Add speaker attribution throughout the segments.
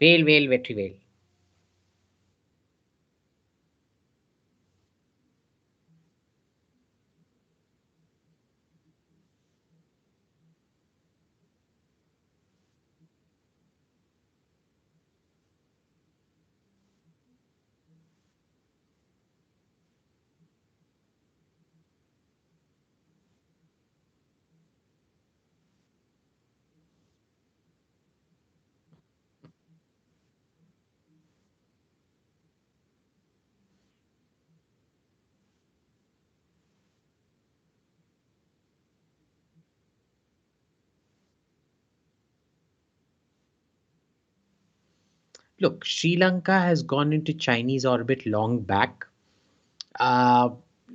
Speaker 1: Veil, veil, vetri veil. Look, Sri Lanka has gone into Chinese orbit long back. Uh,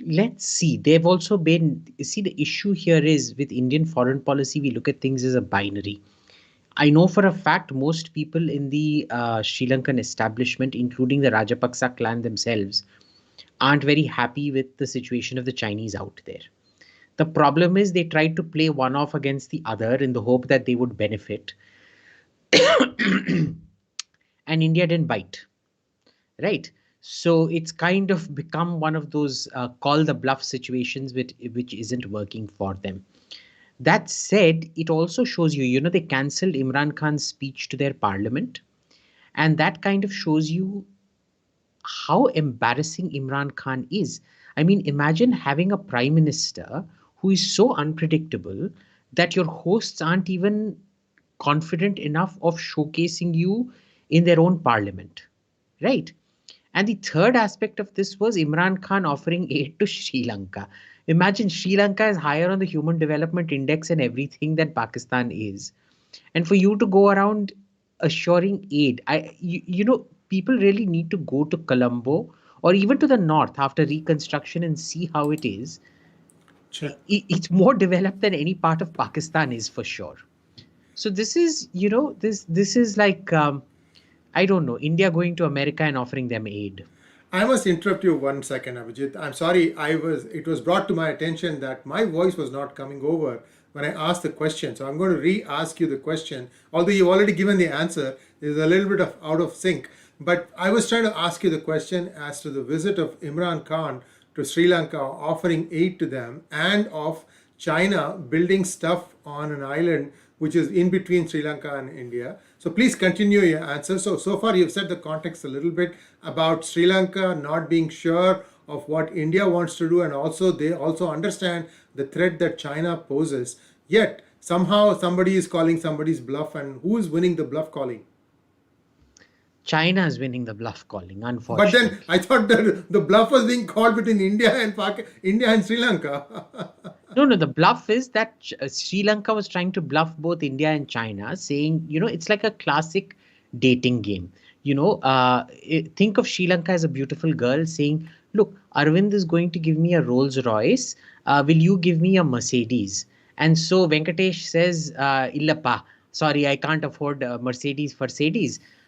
Speaker 1: let's see. They've also been. See, the issue here is with Indian foreign policy, we look at things as a binary. I know for a fact most people in the Sri Lankan establishment, including the Rajapaksa clan themselves, aren't very happy with the situation of the Chinese out there. The problem is they tried to play one off against the other in the hope that they would benefit, and India didn't bite, right? So it's kind of become one of those call the bluff situations which isn't working for them. That said, it also shows you, they cancelled Imran Khan's speech to their parliament, and that kind of shows you how embarrassing Imran Khan is. I mean, imagine having a prime minister who is so unpredictable that your hosts aren't even confident enough of showcasing you in their own parliament, right? And the third aspect of this was Imran Khan offering aid to Sri Lanka. Imagine Sri Lanka is higher on the Human Development Index and everything than Pakistan is. And for you to go around assuring aid, people really need to go to Colombo or even to the north after reconstruction and see how it is.
Speaker 2: Sure.
Speaker 1: It's more developed than any part of Pakistan is for sure. So this is, this is like I don't know, India going to America and offering them aid.
Speaker 2: I must interrupt you 1 second, Abhijit. I'm sorry. It was brought to my attention that my voice was not coming over when I asked the question. So I'm going to re-ask you the question. Although you've already given the answer, there's a little bit of out of sync. But I was trying to ask you the question as to the visit of Imran Khan to Sri Lanka, offering aid to them, and of China building stuff on an island which is in between Sri Lanka and India. So please continue your answer. So far you've set the context a little bit about Sri Lanka not being sure of what India wants to do, and also they also understand the threat that China poses. Yet somehow somebody is calling somebody's bluff, and who is winning the bluff calling?
Speaker 1: China is winning the bluff calling,
Speaker 2: But then
Speaker 1: unfortunately.
Speaker 2: I thought that the bluff was being called between India and Sri Lanka.
Speaker 1: No, no, the bluff is that Sri Lanka was trying to bluff both India and China, saying, it's like a classic dating game. Think of Sri Lanka as a beautiful girl saying, look, Arvind is going to give me a Rolls Royce. Will you give me a Mercedes? And so Venkatesh says, Illappa, sorry, I can't afford Mercedes.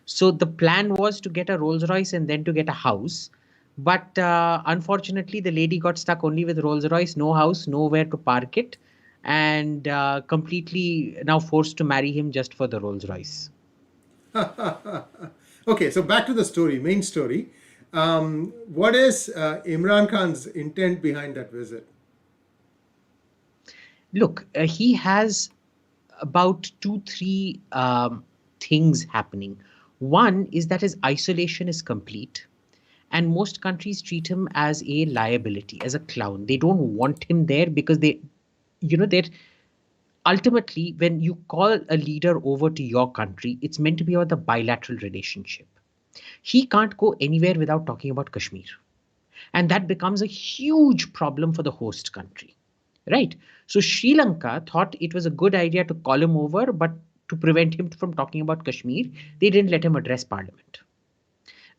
Speaker 1: So the plan was to get a Rolls Royce and then to get a house. But unfortunately, the lady got stuck only with Rolls Royce, no house, nowhere to park it, and completely now forced to marry him just for the Rolls Royce.
Speaker 2: Okay, so back to the story, main story. What is Imran Khan's intent behind that visit?
Speaker 1: Look, he has about two, three things happening. One is that his isolation is complete, and most countries treat him as a liability, as a clown. They don't want him there because they're ultimately, when you call a leader over to your country, it's meant to be about the bilateral relationship. He can't go anywhere without talking about Kashmir. And that becomes a huge problem for the host country. Right? So Sri Lanka thought it was a good idea to call him over, but to prevent him from talking about Kashmir, they didn't let him address parliament.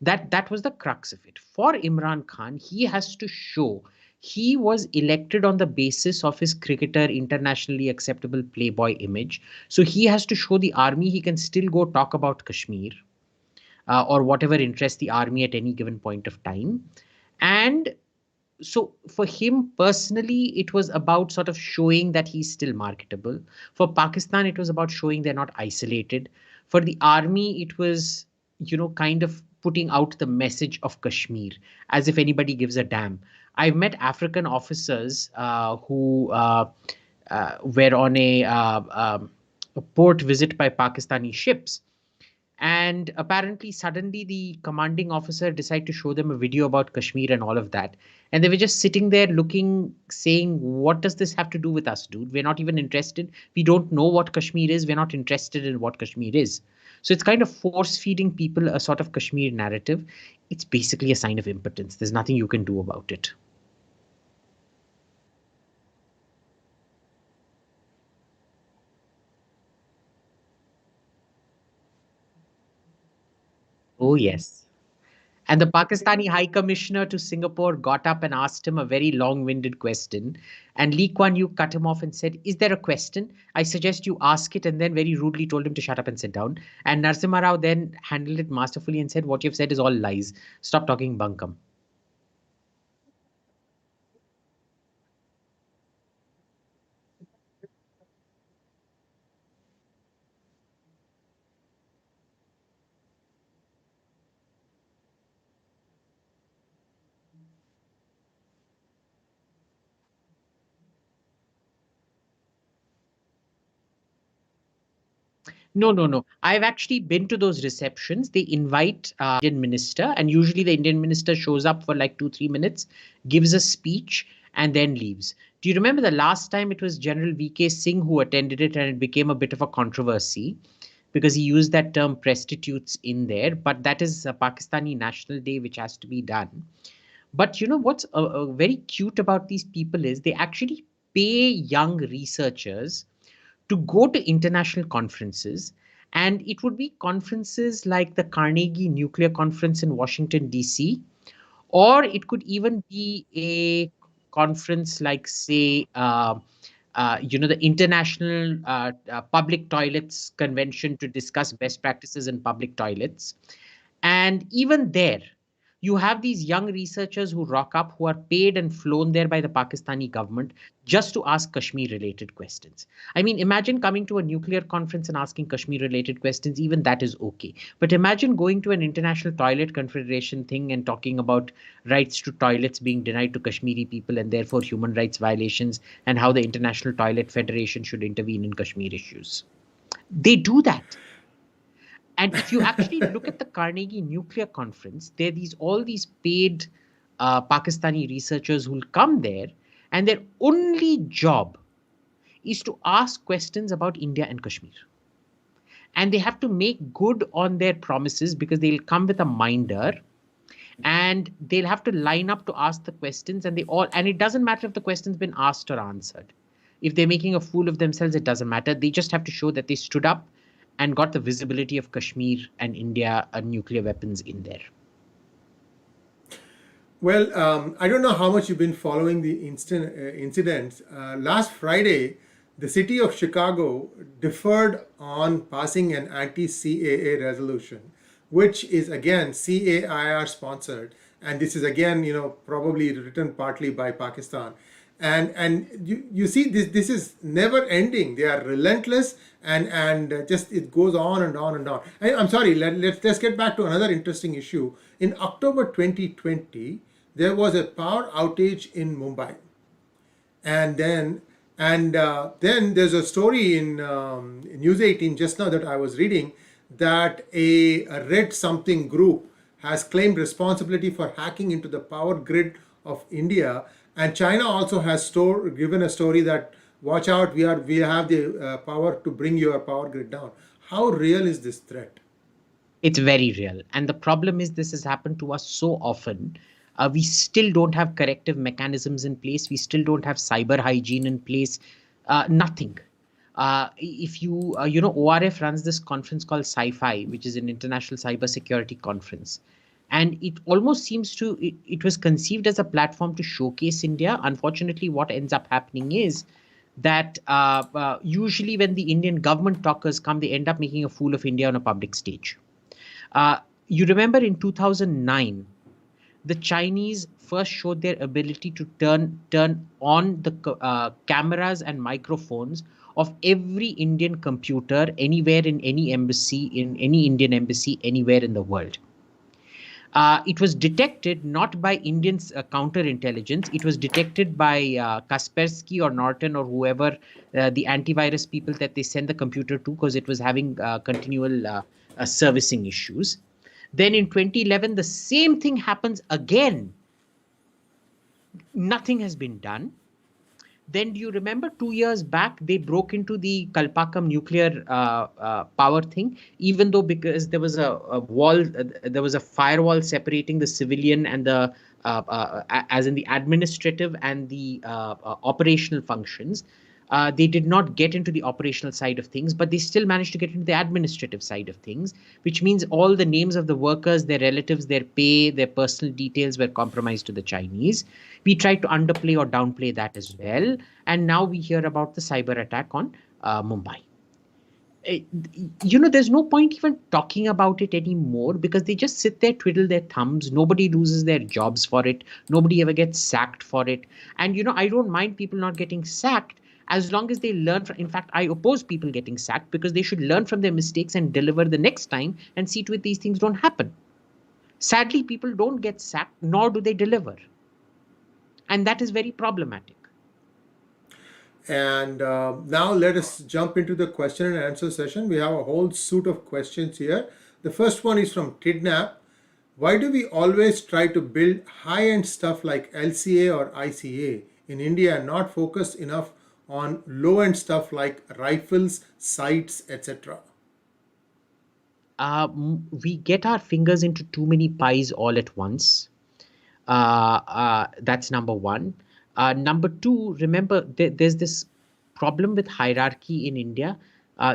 Speaker 1: That was the crux of it. For Imran Khan, he has to show he was elected on the basis of his cricketer internationally acceptable playboy image. So he has to show the army he can still go talk about Kashmir or whatever interests the army at any given point of time. And so for him personally, it was about sort of showing that he's still marketable. For Pakistan, it was about showing they're not isolated. For the army, it was kind of putting out the message of Kashmir as if anybody gives a damn. I've met African officers who were on a port visit by Pakistani ships. And apparently, suddenly, the commanding officer decided to show them a video about Kashmir and all of that. And they were just sitting there looking, saying, what does this have to do with us, dude? We're not even interested. We don't know what Kashmir is. We're not interested in what Kashmir is. So it's kind of force feeding people a sort of Kashmir narrative. It's basically a sign of impotence. There's nothing you can do about it. Oh, yes. And the Pakistani High Commissioner to Singapore got up and asked him a very long winded question. And Lee Kuan Yew cut him off and said, is there a question? I suggest you ask it. And then very rudely told him to shut up and sit down. And Narasimha Rao then handled it masterfully and said, what you've said is all lies. Stop talking bunkum. No, no, no. I've actually been to those receptions. They invite Indian minister, and usually the Indian minister shows up for like 2-3 minutes, gives a speech, and then leaves. Do you remember the last time it was General VK Singh who attended it, and it became a bit of a controversy because he used that term prostitutes in there? But that is a Pakistani National Day, which has to be done. But what's very cute about these people is they actually pay young researchers to go to international conferences. And it would be conferences like the Carnegie Nuclear Conference in Washington, D.C., or it could even be a conference like, say, the International Public Toilets Convention to discuss best practices in public toilets. And even there, you have these young researchers who rock up, who are paid and flown there by the Pakistani government just to ask Kashmir related questions. I mean, imagine coming to a nuclear conference and asking Kashmir related questions, even that is okay. But imagine going to an International Toilet Confederation thing and talking about rights to toilets being denied to Kashmiri people and therefore human rights violations and how the International Toilet Federation should intervene in Kashmir issues. They do that. And if you actually look at the Carnegie Nuclear Conference, there are all these paid Pakistani researchers who will come there, and their only job is to ask questions about India and Kashmir. And they have to make good on their promises because they'll come with a minder and they'll have to line up to ask the questions, and it doesn't matter if the question's been asked or answered. If they're making a fool of themselves, it doesn't matter. They just have to show that they stood up and got the visibility of Kashmir and India nuclear weapons in there.
Speaker 2: Well, I don't know how much you've been following the incidents. Last Friday, the city of Chicago deferred on passing an anti-CAA resolution, which is again CAIR sponsored, and this is again, probably written partly by Pakistan. And you see this is never ending. They are relentless, and just it goes on and on and on. I'm sorry. Let's get back to another interesting issue. In October 2020, there was a power outage in Mumbai, and then there's a story in News 18 just now that I was reading that a Red something group has claimed responsibility for hacking into the power grid of India. And China also has given a story that, watch out, we have the power to bring your power grid down. How real is this threat?
Speaker 1: It's very real. And the problem is this has happened to us so often. We still don't have corrective mechanisms in place. We still don't have cyber hygiene in place. Nothing. If you, ORF runs this conference called Sci-Fi, which is an international cybersecurity conference. And it almost seems it was conceived as a platform to showcase India. Unfortunately, what ends up happening is that usually when the Indian government talkers come, they end up making a fool of India on a public stage. You remember in 2009, the Chinese first showed their ability to turn on the cameras and microphones of every Indian computer anywhere in any embassy, in any Indian embassy anywhere in the world. It was detected not by Indian counterintelligence. It was detected by Kaspersky or Norton or whoever, the antivirus people that they send the computer to, because it was having continual servicing issues. Then in 2011, the same thing happens again. Nothing has been done. Then do you remember 2 years back, they broke into the Kalpakam nuclear power thing, even though because there was a wall, there was a firewall separating the civilian and the, as in the administrative and the operational functions. They did not get into the operational side of things, but they still managed to get into the administrative side of things, which means all the names of the workers, their relatives, their pay, their personal details were compromised to the Chinese. We tried to underplay or downplay that as well. And now we hear about the cyber attack on Mumbai. There's no point even talking about it anymore because they just sit there, twiddle their thumbs. Nobody loses their jobs for it. Nobody ever gets sacked for it. And, I don't mind people not getting sacked as long as they learn from. In fact, I oppose people getting sacked because they should learn from their mistakes and deliver the next time and see to it these things don't happen. Sadly, people don't get sacked, nor do they deliver. And that is very problematic.
Speaker 2: And now let us jump into the question and answer session. We have a whole suite of questions here. The first one is from Kidnap. Why do we always try to build high-end stuff like LCA or ICA in India and not focus enough on low-end stuff like rifles, sights, etc.?
Speaker 1: We get our fingers into too many pies all at once. That's number one. Number two, remember, there's this problem with hierarchy in India.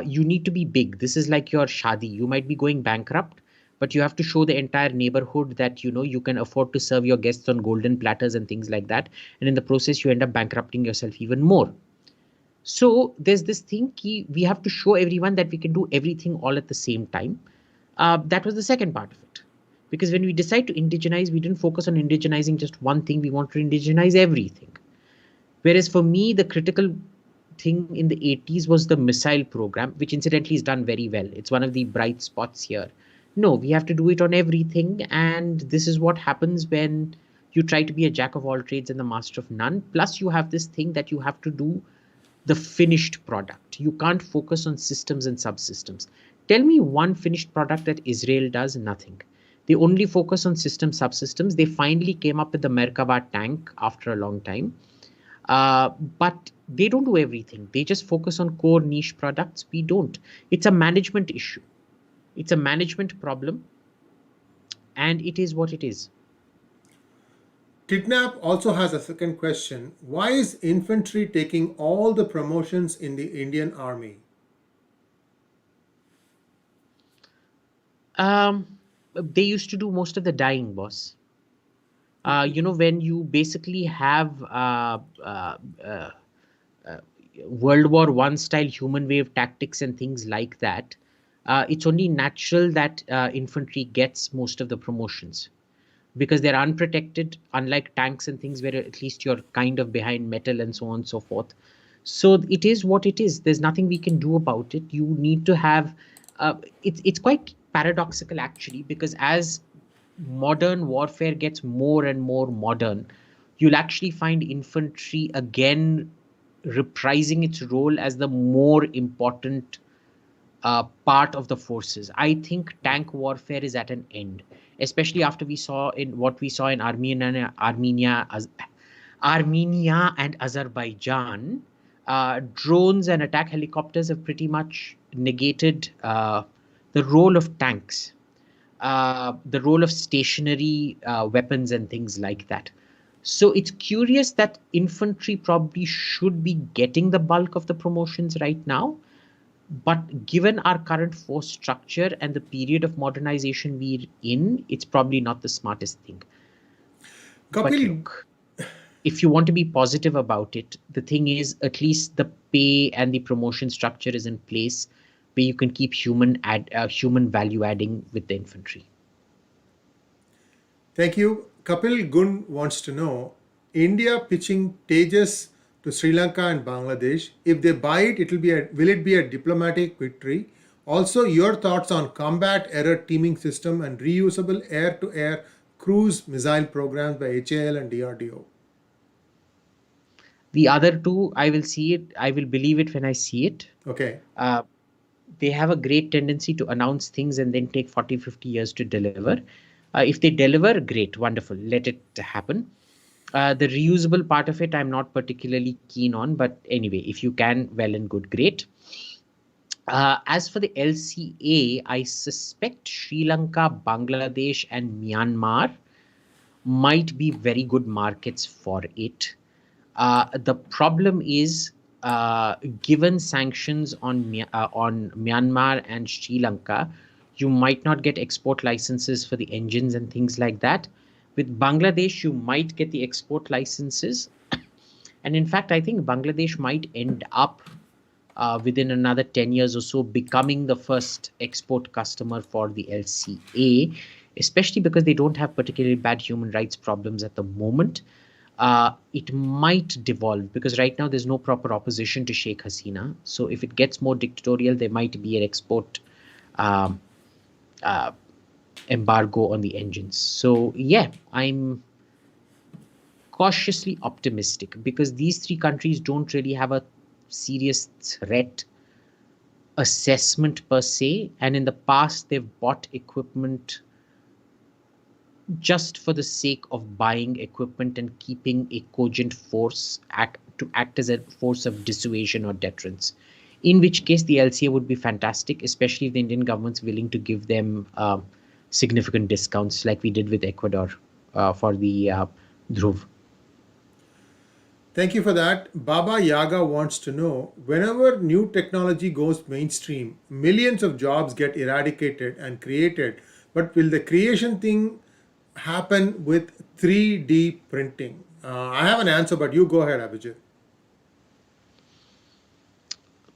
Speaker 1: You need to be big. This is like your shadi. You might be going bankrupt, but you have to show the entire neighborhood that you can afford to serve your guests on golden platters and things like that. And in the process, you end up bankrupting yourself even more. So there's this thing we have to show everyone that we can do everything all at the same time. That was the second part of it. Because when we decide to indigenize, we didn't focus on indigenizing just one thing. We want to indigenize everything. Whereas for me, the critical thing in the 80s was the missile program, which incidentally is done very well. It's one of the bright spots here. No, we have to do it on everything. And this is what happens when you try to be a jack of all trades and the master of none. Plus, you have this thing that you have to do the finished product. You can't focus on systems and subsystems. Tell me one finished product that Israel does. Nothing. They only focus on system subsystems. They finally came up with the Merkava tank after a long time. But they don't do everything. They just focus on core niche products. We don't. It's a management issue. It's a management problem. And it is what it is.
Speaker 2: Kidnap also has a second question. Why is infantry taking all the promotions in the Indian Army?
Speaker 1: They used to do most of the dying, boss. When you basically have World War I style human wave tactics and things like that, it's only natural that infantry gets most of the promotions because they're unprotected, unlike tanks and things where at least you're kind of behind metal and so on and so forth. So it is what it is. There's nothing we can do about it. You need to have, it's quite paradoxical actually, because as modern warfare gets more and more modern, you'll actually find infantry again reprising its role as the more important part of the forces. I think tank warfare is at an end, especially after we saw in what we saw in Armenia and Azerbaijan. Drones and attack helicopters have pretty much negated the role of tanks, the role of stationary weapons and things like that. So it's curious that infantry probably should be getting the bulk of the promotions right now. But given our current force structure and the period of modernization we're in, it's probably not the smartest thing. But
Speaker 2: Kapil,
Speaker 1: look, if you want to be positive about it, the thing is at least the pay and the promotion structure is in place where you can keep human value adding with the infantry.
Speaker 2: thank you. Kapil Gun wants to know India pitching Tejas to Sri Lanka and Bangladesh. If they buy it, will it be a diplomatic victory? Also, your thoughts on combat error teaming system and reusable air-to-air cruise missile programs by HAL and DRDO.
Speaker 1: The other two, I will see it. I will believe it when I see it.
Speaker 2: Okay.
Speaker 1: They have a great tendency to announce things and then take 40, 50 years to deliver. If they deliver, great, wonderful, let it happen. The reusable part of it, I'm not particularly keen on, but anyway, if you can, well and good, great. As for the LCA, I suspect Sri Lanka, Bangladesh, and Myanmar might be very good markets for it. The problem is, given sanctions on Myanmar and Sri Lanka, you might not get export licenses for the engines and things like that. With Bangladesh, you might get the export licenses. And in fact, I think Bangladesh might end up within another 10 years or so becoming the first export customer for the LCA, especially because they don't have particularly bad human rights problems at the moment. It might devolve because right now there's no proper opposition to Sheikh Hasina. So if it gets more dictatorial, there might be an export um, uh, embargo on the engines. So yeah, I'm cautiously optimistic because these three countries don't really have a serious threat assessment per se. And in the past, they've bought equipment just for the sake of buying equipment and keeping a cogent force to act as a force of dissuasion or deterrence. In which case, the LCA would be fantastic, especially if the Indian government's willing to give them significant discounts, like we did with Ecuador for the Dhruv.
Speaker 2: Thank you for that. Baba Yaga wants to know whenever new technology goes mainstream, millions of jobs get eradicated and created, but will the creation thing happen with 3D printing? I have an answer, but you go ahead, Abhijit.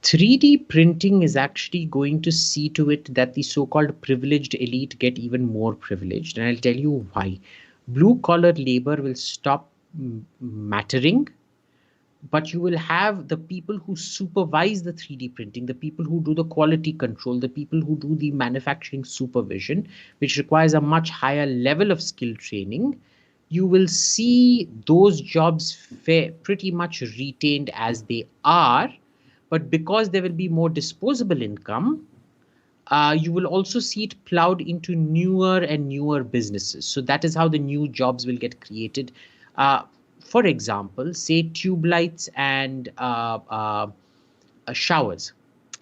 Speaker 1: 3D printing is actually going to see to it that the so-called privileged elite get even more privileged. And I'll tell you why. Blue collar labor will stop mattering, but you will have the people who supervise the 3D printing, the people who do the quality control, the people who do the manufacturing supervision, which requires a much higher level of skill training. You will see those jobs pretty much retained as they are, but because there will be more disposable income, you will also see it plowed into newer and newer businesses. So that is how the new jobs will get created. For example, say tube lights and showers,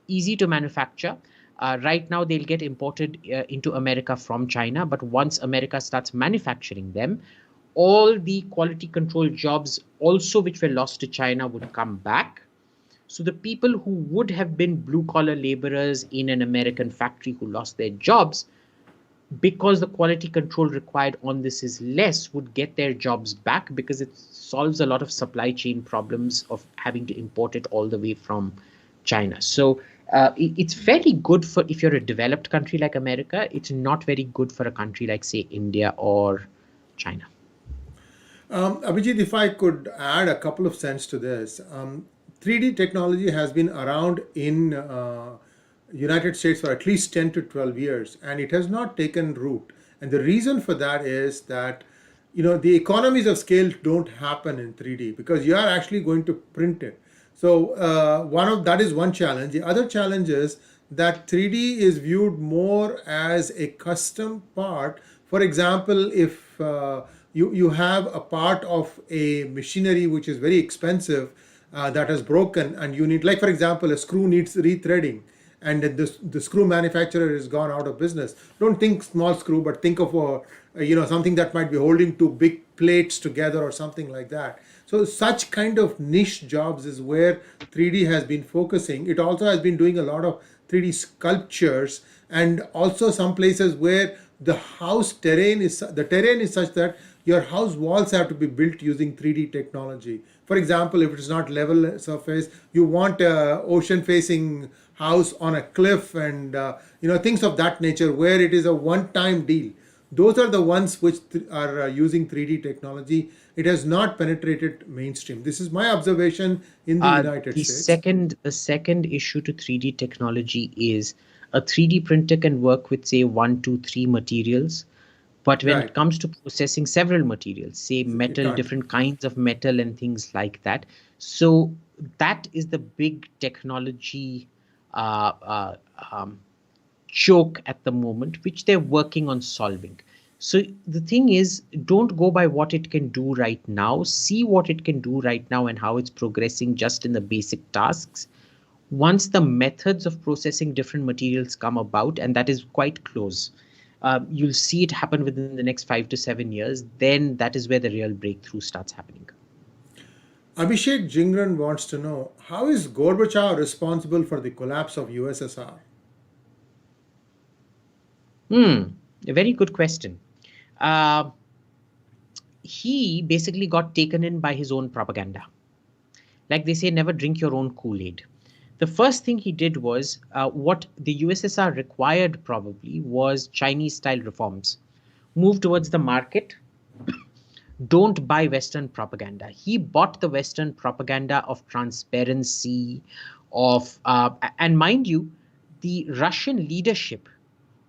Speaker 1: easy to manufacture. Right now, they'll get imported into America from China, but once America starts manufacturing them, all the quality control jobs also which were lost to China would come back. So the people who would have been blue collar laborers in an American factory who lost their jobs, because the quality control required on this is less, would get their jobs back because it solves a lot of supply chain problems of having to import it all the way from China. So it's very good for if you're a developed country like America. It's not very good for a country like, say, India or China.
Speaker 2: Abhijit, if I could add a couple of cents to this, 3D technology has been around in United States for at least 10 to 12 years, and it has not taken root. And the reason for that is that the economies of scale don't happen in 3D because you are actually going to print it. So that is one challenge. The other challenge is that 3D is viewed more as a custom part. For example, if you have a part of a machinery which is very expensive that has broken, and you need, like for example, a screw needs rethreading, and the screw manufacturer has gone out of business. Don't think small screw, but think of something that might be holding two big plates together or something like that. So such kind of niche jobs is where 3D has been focusing. It also has been doing a lot of 3D sculptures, and also some places where the terrain is such that your house walls have to be built using 3D technology. For example, if it's not level surface, you want a ocean facing house on a cliff, and things of that nature where it is a one-time deal. Those are the ones which are using 3D technology. It has not penetrated mainstream. This is my observation in the United States.
Speaker 1: The second issue to 3D technology is a 3D printer can work with say one, two, three materials, but when it
Speaker 2: Right.
Speaker 1: comes to processing several materials, say
Speaker 2: It
Speaker 1: metal,
Speaker 2: can't.
Speaker 1: different kinds of metal and things like that, so that is the big technology uh, uh, um, choke at the moment, which they're working on solving. So the thing is, don't go by what it can do right now. See what it can do right now and how it's progressing just in the basic tasks. Once the methods of processing different materials come about, and that is quite close, you'll see it happen within the next 5 to 7 years. Then that is where the real breakthrough starts happening.
Speaker 2: Abhishek Jingran wants to know, how is Gorbachev responsible for the collapse of USSR?
Speaker 1: Hmm, a very good question. Uh, he basically got taken in by his own propaganda. Like they say, never drink your own Kool-Aid. The first thing he did was what the USSR required probably was Chinese style reforms. Move towards the market, don't buy Western propaganda. He bought the Western propaganda of transparency, and mind you, the Russian leadership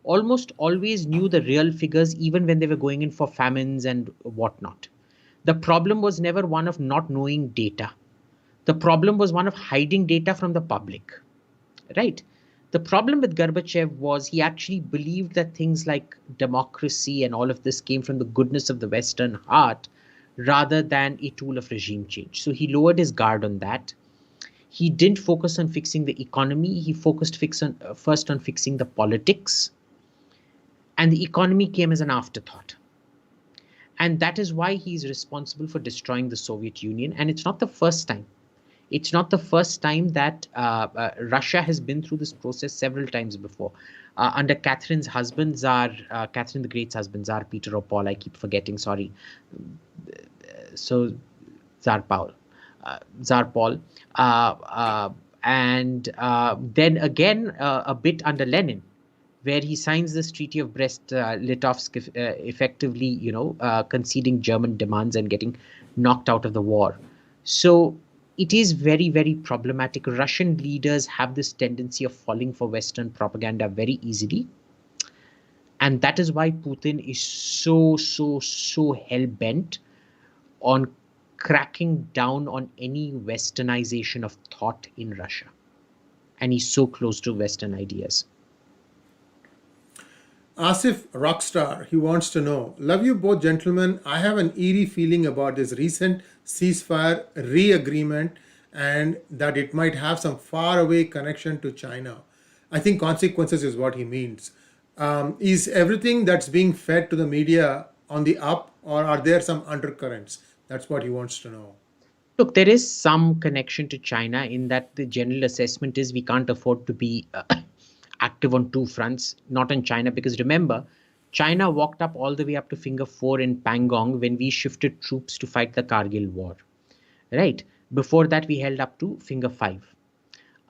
Speaker 1: almost always knew the real figures even when they were going in for famines and whatnot. The problem was never one of not knowing data. The problem was one of hiding data from the public, right? The problem with Gorbachev was he actually believed that things like democracy and all of this came from the goodness of the Western heart rather than a tool of regime change. So he lowered his guard on that. He didn't focus on fixing the economy. He focused first on fixing the politics, and the economy came as an afterthought. And that is why he's responsible for destroying the Soviet Union. And it's not the first time. It's not the first time that Russia has been through this process several times before. Under Catherine's husband, Catherine the Great's husband, Tsar Peter or Paul, I keep forgetting, sorry. So, Tsar Paul. Tsar Paul. And then again, a bit under Lenin, where he signs this Treaty of Brest-Litovsk, effectively, conceding German demands and getting knocked out of the war. So it is very, very problematic. Russian leaders have this tendency of falling for Western propaganda very easily. And that is why Putin is so hell bent on cracking down on any westernization of thought in Russia. And he's so close to Western ideas.
Speaker 2: Asif Rockstar, he wants to know, love you both gentlemen. I have an eerie feeling about this recent ceasefire re-agreement and that it might have some faraway connection to China. I think consequences is what he means. Is everything that's being fed to the media on the up, or are there some undercurrents? That's what he wants to know.
Speaker 1: Look, there is some connection to China in that the general assessment is we can't afford to be active on two fronts, not on China, because remember, China walked up all the way up to Finger 4 in Pangong when we shifted troops to fight the Kargil war, right? Before that, we held up to Finger 5.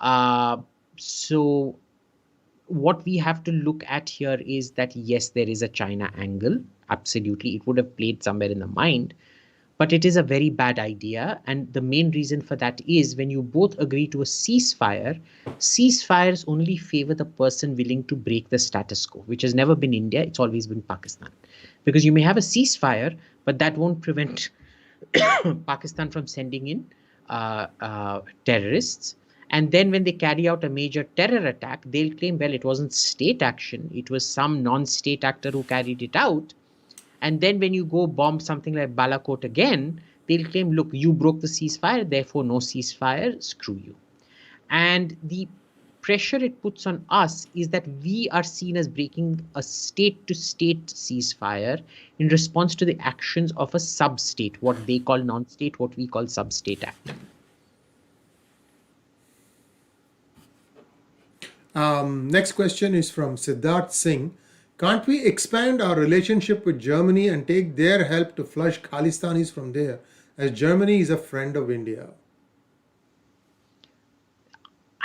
Speaker 1: Uh, so what we have to look at here is that yes, there is a China angle. Absolutely, it would have played somewhere in the mind, but it is a very bad idea. And the main reason for that is when you both agree to a ceasefire, ceasefires only favor the person willing to break the status quo, which has never been India. It's always been Pakistan. Because you may have a ceasefire, but that won't prevent Pakistan from sending in terrorists. And then when they carry out a major terror attack, they'll claim, well, it wasn't state action. It was some non-state actor who carried it out. And then when you go bomb something like Balakot again, they'll claim, look, you broke the ceasefire, therefore no ceasefire, screw you. And the pressure it puts on us is that we are seen as breaking a state to state ceasefire in response to the actions of a sub state, what they call non state, what we call sub state actor.
Speaker 2: Next question is from Siddharth Singh. Can't we expand our relationship with Germany and take their help to flush Khalistanis from there, as Germany is a friend of India?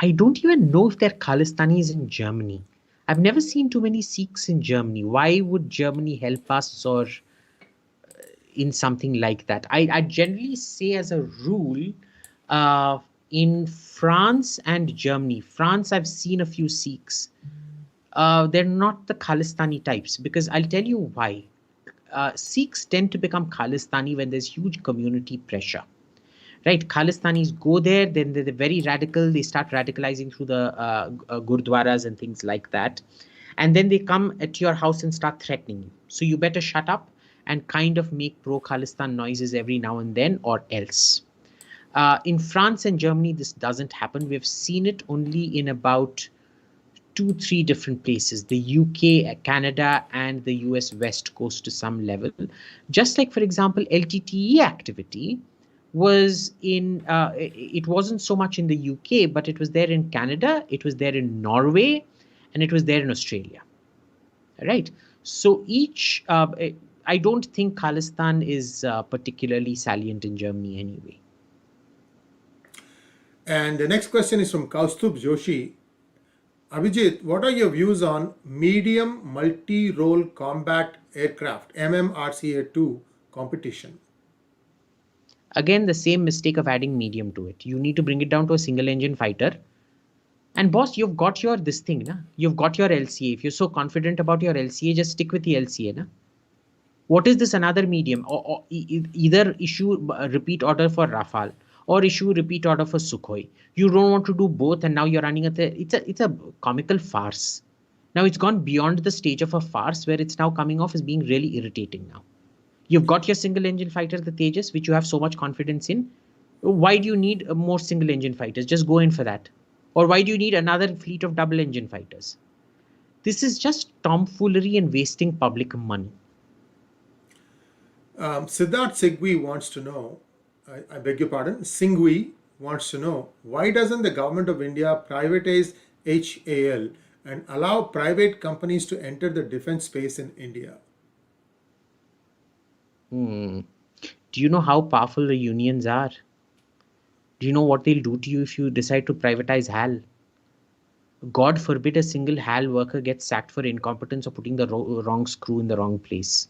Speaker 1: I don't even know if there are Khalistanis in Germany. I've never seen too many Sikhs in Germany. Why would Germany help us or in something like that? I generally say, as a rule, uh, in France and Germany, France, I've seen a few Sikhs. They're not the Khalistani types, because I'll tell you why. Sikhs tend to become Khalistani when there's huge community pressure. Right, Khalistanis go there, then they're very radical. They start radicalizing through the gurdwaras and things like that, and then they come at your house and start threatening you. So you better shut up and kind of make pro-Khalistan noises every now and then, or else. In France and Germany, this doesn't happen. We've seen it only in about two, three different places: the UK, Canada, and the US West Coast to some level. Just like, for example, LTTE activity was in, it wasn't so much in the UK, but it was there in Canada, it was there in Norway, and it was there in Australia. Right? So each, I don't think Khalistan is particularly salient in Germany anyway.
Speaker 2: And the next question is from Kaustubh Joshi. Abhijit, what are your views on medium multi-role combat aircraft MMRCA-2 competition?
Speaker 1: Again, the same mistake of adding medium to it. You need to bring it down to a single engine fighter. And boss, you've got your this thing, na? You've got your LCA. If you're so confident about your LCA, just stick with the LCA, na? What is this another medium? Or either issue a repeat order for Rafale or issue repeat order for Sukhoi. You don't want to do both, and now you're running at the. It's a comical farce. Now it's gone beyond the stage of a farce where it's now coming off as being really irritating now. You've got your single engine fighter, the Tejas, which you have so much confidence in. Why do you need more single engine fighters? Just go in for that. Or why do you need another fleet of double engine fighters? This is just tomfoolery and wasting public money.
Speaker 2: Siddharth Singhvi wants to know, I beg your pardon, Singhvi wants to know, why doesn't the government of India privatize HAL and allow private companies to enter the defense space in India?
Speaker 1: Do you know how powerful the unions are? Do you know what they'll do to you if you decide to privatize HAL? God forbid a single HAL worker gets sacked for incompetence or putting the wrong screw in the wrong place.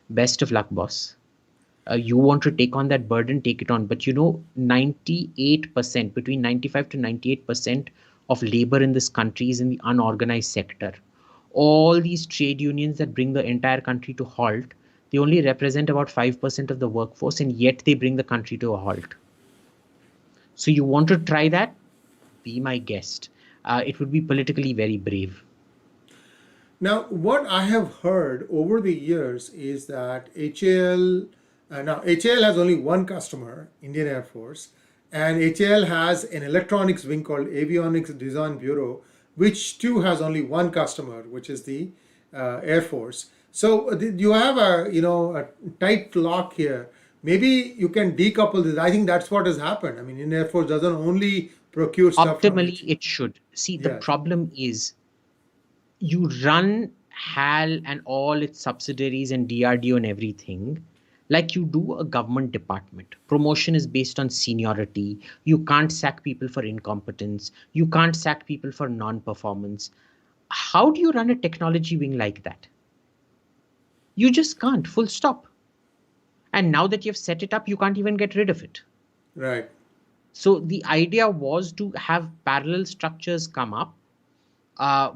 Speaker 1: Best of luck, boss. You want to take on that burden, take it on. But 98%, between 95 to 98% of labor in this country is in the unorganized sector. All these trade unions that bring the entire country to halt, they only represent about 5% of the workforce, and yet they bring the country to a halt. So you want to try that? Be my guest. It would be politically very brave.
Speaker 2: Now, what I have heard over the years is that HAL, now HAL has only one customer, Indian Air Force, and HAL has an electronics wing called Avionics Design Bureau, which too has only one customer, which is the Air Force. So you have a tight lock here. Maybe you can decouple this. I think that's what has happened. I mean, Indian Air Force doesn't only procure stuff from
Speaker 1: Optimally, it should. See, the
Speaker 2: Yes.
Speaker 1: problem is you run HAL and all its subsidiaries and DRDO and everything like you do a government department. Promotion is based on seniority. You can't sack people for incompetence. You can't sack people for non-performance. How do you run a technology wing like that? You just can't, full stop. And now that you've set it up, you can't even get rid of it.
Speaker 2: Right.
Speaker 1: So the idea was to have parallel structures come up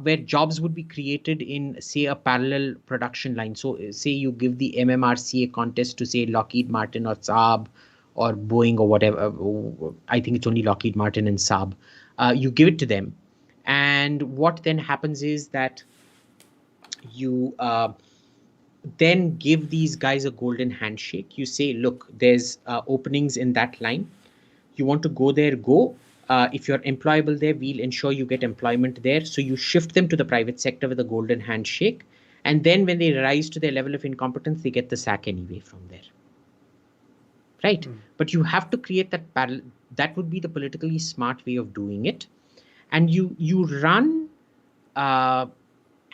Speaker 1: where jobs would be created in, say, a parallel production line. So say you give the MMRCA contest to, say, Lockheed Martin or Saab or Boeing or whatever. I think it's only Lockheed Martin and Saab. You give it to them. And what then happens is that you then give these guys a golden handshake. You say, look, there's openings in that line. You want to go there, go. If you're employable there, we'll ensure you get employment there. So you shift them to the private sector with a golden handshake. And then when they rise to their level of incompetence, they get the sack anyway from there. Right? But you have to create that parallel. That would be the politically smart way of doing it. And you run HAL,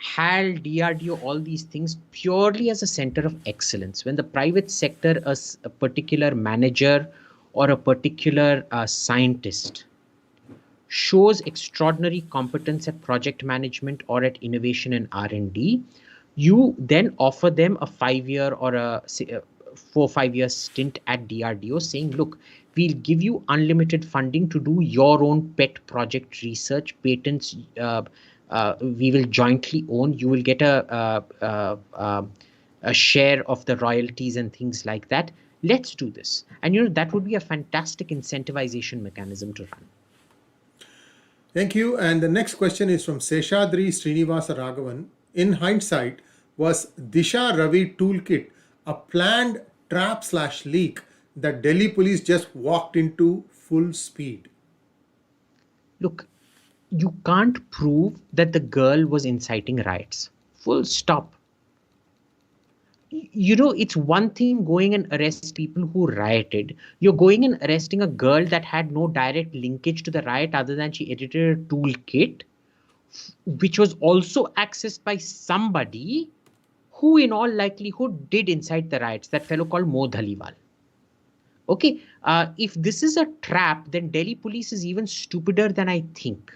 Speaker 1: DRDO, all these things purely as a center of excellence. When the private sector, a particular manager or a particular scientist shows extraordinary competence at project management or at innovation and R&D, you then offer them a 5 year or a 4 or 5 year stint at DRDO, saying, look, we'll give you unlimited funding to do your own pet project research, patents. We will jointly own. You will get a share of the royalties and things like that. Let's do this. And that would be a fantastic incentivization mechanism to run.
Speaker 2: Thank you. And the next question is from Seshadri Srinivasa Raghavan. In hindsight, was Disha Ravi toolkit a planned trap/leak that Delhi police just walked into full speed?
Speaker 1: Look, you can't prove that the girl was inciting riots. Full stop. It's one thing going and arrest people who rioted. You're going and arresting a girl that had no direct linkage to the riot other than she edited a toolkit, which was also accessed by somebody who in all likelihood did incite the riots, that fellow called Mo Dhaliwal. Okay, if this is a trap, then Delhi police is even stupider than I think.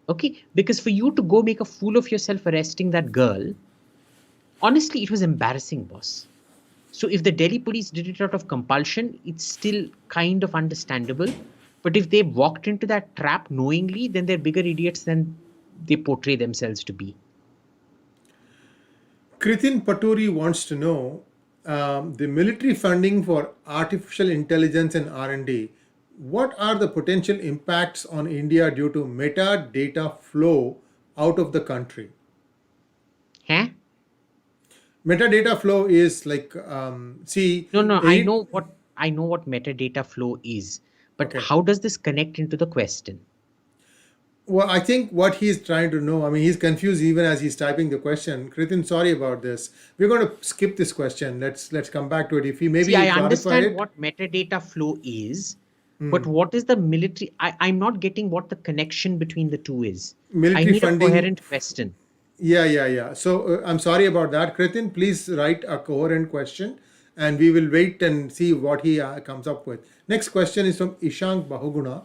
Speaker 1: Okay, because for you to go make a fool of yourself arresting that girl, honestly, it was embarrassing, boss. So if the Delhi police did it out of compulsion, it's still kind of understandable. But if they walked into that trap knowingly, then they're bigger idiots than they portray themselves to be.
Speaker 2: Kritin Paturi wants to know the military funding for artificial intelligence and R&D. What are the potential impacts on India due to metadata flow out of the country?
Speaker 1: Huh?
Speaker 2: Metadata flow is like
Speaker 1: No. I know what metadata flow is, but
Speaker 2: okay.
Speaker 1: How does this connect into the question?
Speaker 2: Well, I think what he's trying to know, I mean, he's confused even as he's typing the question. Kritin, sorry about this. We're going to skip this question. Let's come back to it. If he maybe
Speaker 1: See, I
Speaker 2: clarify
Speaker 1: understand
Speaker 2: it.
Speaker 1: what metadata flow is, but what is the military? I'm not getting what the connection between the two is. I
Speaker 2: Military
Speaker 1: need a
Speaker 2: funding.
Speaker 1: coherent question.
Speaker 2: Yeah. So I'm sorry about that. Kritin, please write a coherent question and we will wait and see what he comes up with. Next question is from Ishank Bahuguna.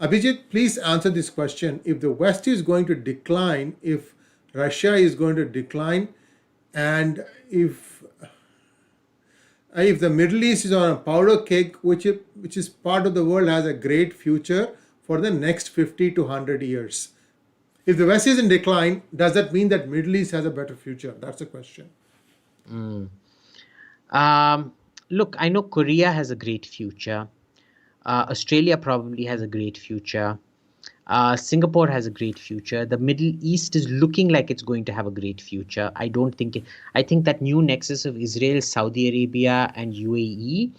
Speaker 2: Abhijit, please answer this question. If the West is going to decline, if Russia is going to decline, and if the Middle East is on a powder keg, which is part of the world, has a great future for the next 50 to 100 years. If the West is in decline, does that mean that Middle East has a better future? That's the question.
Speaker 1: Look, I know Korea has a great future. Australia probably has a great future. Singapore has a great future. The Middle East is looking like it's going to have a great future. I think that new nexus of Israel, Saudi Arabia, and UAE,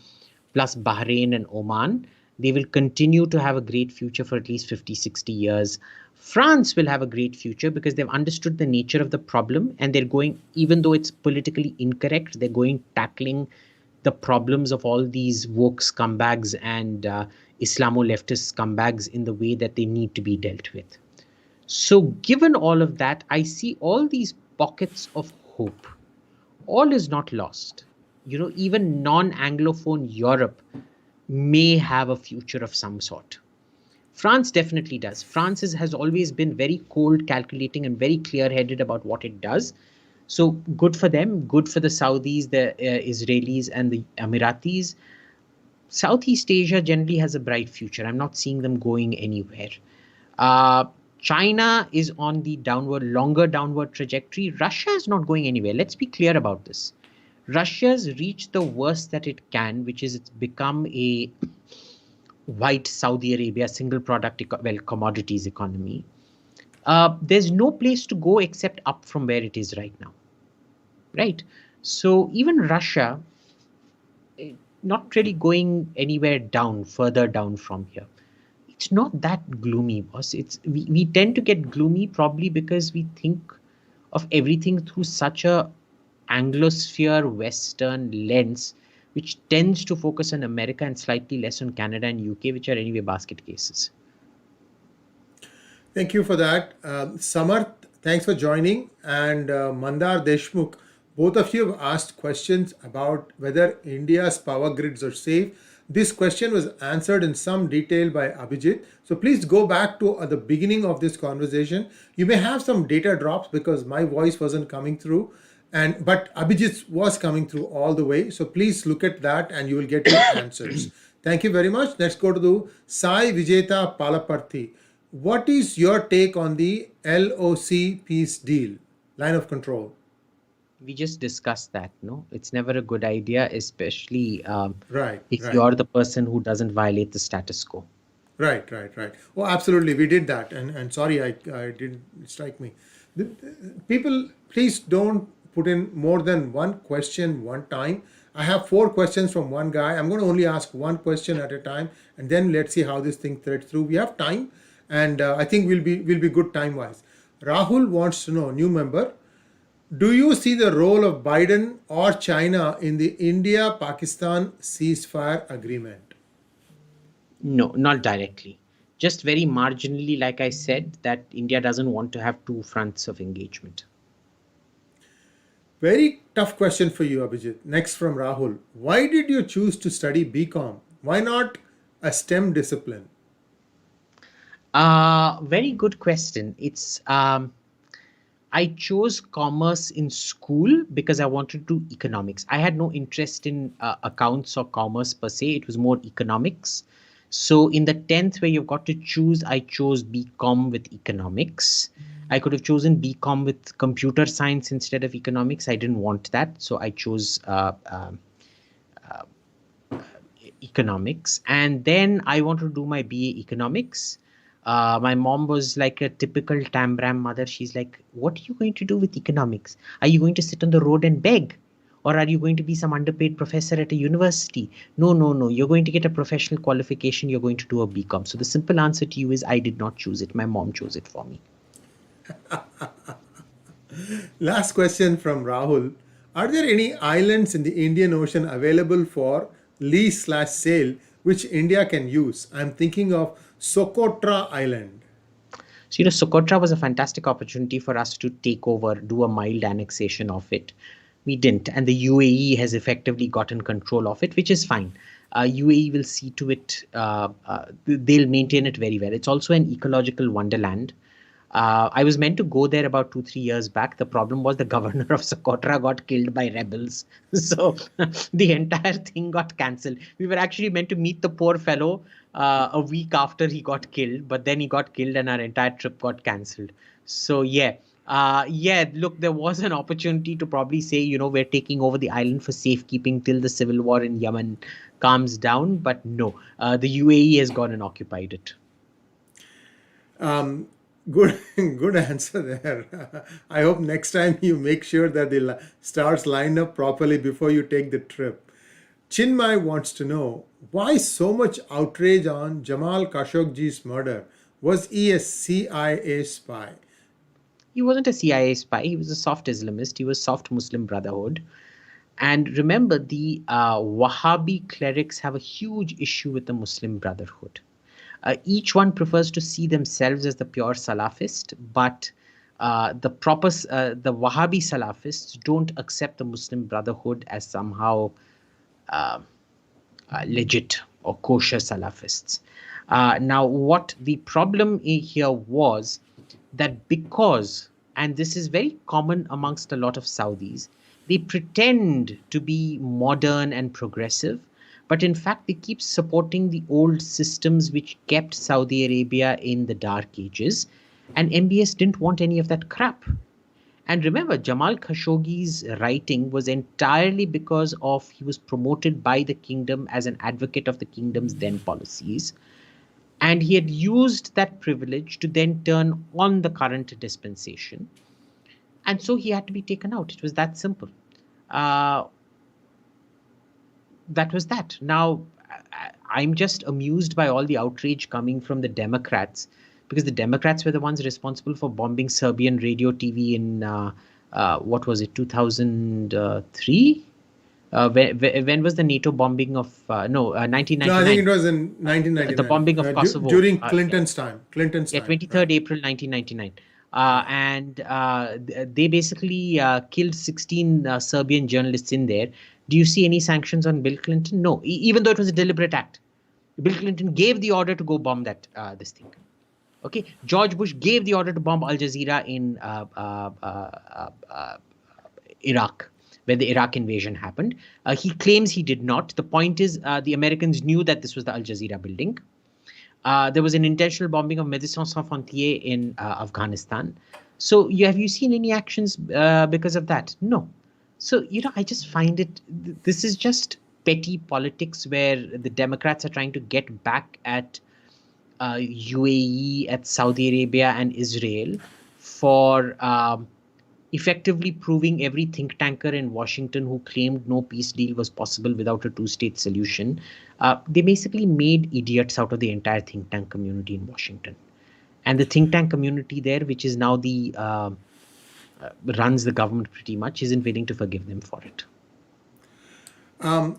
Speaker 1: plus Bahrain and Oman, they will continue to have a great future for at least 50, 60 years. France will have a great future because they've understood the nature of the problem and they're going, even though it's politically incorrect, they're going tackling the problems of all these woke scumbags and Islamo-leftist scumbags in the way that they need to be dealt with. So given all of that, I see all these pockets of hope. All is not lost. Even non-Anglophone Europe may have a future of some sort. France definitely does. France has always been very cold, calculating, and very clear-headed about what it does. So good for them, good for the Saudis, the Israelis, and the Emiratis. Southeast Asia generally has a bright future. I'm not seeing them going anywhere. China is on the longer downward trajectory. Russia is not going anywhere. Let's be clear about this. Russia's reached the worst that it can, which is it's become a white Saudi Arabia, single product, commodities economy. There's no place to go except up from where it is right now. Right? So even Russia, not really going anywhere further down from here. It's not that gloomy, boss. We tend to get gloomy probably because we think of everything through such a Anglosphere Western lens, which tends to focus on America and slightly less on Canada and UK, which are anyway basket cases.
Speaker 2: Thank you for that. Samarth, thanks for joining. And Mandar Deshmukh, both of you have asked questions about whether India's power grids are safe. This question was answered in some detail by Abhijit. So please go back to the beginning of this conversation. You may have some data drops because my voice wasn't coming through, and but Abhijit's was coming through all the way. So please look at that and you will get your answers. Thank you very much. Let's go to the Sai Vijeta Palaparthi. What is your take on the LOC peace deal, line of control?
Speaker 1: We just discussed that, no? It's never a good idea, especially
Speaker 2: Right,
Speaker 1: if
Speaker 2: right.
Speaker 1: you're the person who doesn't violate the status quo.
Speaker 2: Right, right, right. Oh, absolutely. We did that. And sorry, I didn't strike me. People, please don't put in more than one question one time. I have four questions from one guy. I'm going to only ask one question at a time, and then let's see how this thing threads through. We have time, and I think we'll be good time wise. Rahul wants to know, new member, do you see the role of Biden or China in the India-Pakistan ceasefire agreement?
Speaker 1: No, not directly. Just very marginally, like I said, that India doesn't want to have two fronts of engagement.
Speaker 2: Very tough question for you, Abhijit. Next from Rahul. Why did you choose to study BCom? Why not a STEM discipline?
Speaker 1: Very good question. I chose commerce in school because I wanted to do economics. I had no interest in accounts or commerce per se. It was more economics. So in the 10th where you've got to choose, I chose BCom with economics. I could have chosen BCom with computer science instead of economics. I didn't want that. So I chose economics. And then I wanted to do my BA economics. My mom was like a typical Tambram mother. She's like, what are you going to do with economics? Are you going to sit on the road and beg? Or are you going to be some underpaid professor at a university? No, no, no. You're going to get a professional qualification. You're going to do a BCom. So the simple answer to you is I did not choose it. My mom chose it for me.
Speaker 2: Last question from Rahul. Are there any islands in the Indian Ocean available for lease/sale which India can use? I'm thinking of Socotra Island.
Speaker 1: So, Socotra was a fantastic opportunity for us to take over, do a mild annexation of it. We didn't. And the UAE has effectively gotten control of it, which is fine. UAE will see to it, they'll maintain it very well. It's also an ecological wonderland. I was meant to go there about 2-3 years back. The problem was the governor of Socotra got killed by rebels. So the entire thing got cancelled. We were actually meant to meet the poor fellow a week after he got killed, but then he got killed and our entire trip got cancelled. So yeah. Look, there was an opportunity to probably say, we're taking over the island for safekeeping till the civil war in Yemen calms down. But no, the UAE has gone and occupied it.
Speaker 2: Good, good answer there. I hope next time you make sure that the stars line up properly before you take the trip. Chinmay wants to know why so much outrage on Jamal Khashoggi's murder. Was he a CIA spy?
Speaker 1: He wasn't a CIA spy. He was a soft Islamist. He was soft Muslim Brotherhood. And remember, the Wahhabi clerics have a huge issue with the Muslim Brotherhood. Each one prefers to see themselves as the pure Salafist, but the Wahhabi Salafists don't accept the Muslim Brotherhood as somehow legit or kosher Salafists. Now, what the problem here was that because, and this is very common amongst a lot of Saudis, they pretend to be modern and progressive, but in fact, they keep supporting the old systems which kept Saudi Arabia in the dark ages. And MBS didn't want any of that crap. And remember, Jamal Khashoggi's writing was entirely because of he was promoted by the kingdom as an advocate of the kingdom's then policies. And he had used that privilege to then turn on the current dispensation. And so he had to be taken out. It was that simple. That was that. Now, I'm just amused by all the outrage coming from the Democrats, because the Democrats were the ones responsible for bombing Serbian radio TV in, what was it, 2003? When was the NATO bombing of, 1999?
Speaker 2: No, I think it was in 1999.
Speaker 1: The bombing of Kosovo.
Speaker 2: During Clinton's time. Clinton's time.
Speaker 1: 23rd April 1999. And they basically killed 16 Serbian journalists in there. Do you see any sanctions on Bill Clinton? No, even though it was a deliberate act. Bill Clinton gave the order to go bomb that this thing. Okay, George Bush gave the order to bomb Al Jazeera in Iraq, where the Iraq invasion happened. He claims he did not. The point is, the Americans knew that this was the Al Jazeera building. There was an intentional bombing of Médecins Sans Frontières in Afghanistan. So, have you seen any actions because of that? No. So, I just find it. This is just petty politics where the Democrats are trying to get back at UAE, at Saudi Arabia, and Israel for effectively proving every think tanker in Washington who claimed no peace deal was possible without a two-state solution. They basically made idiots out of the entire think tank community in Washington. And the think tank community there, which is now the runs the government pretty much, isn't willing to forgive them for it.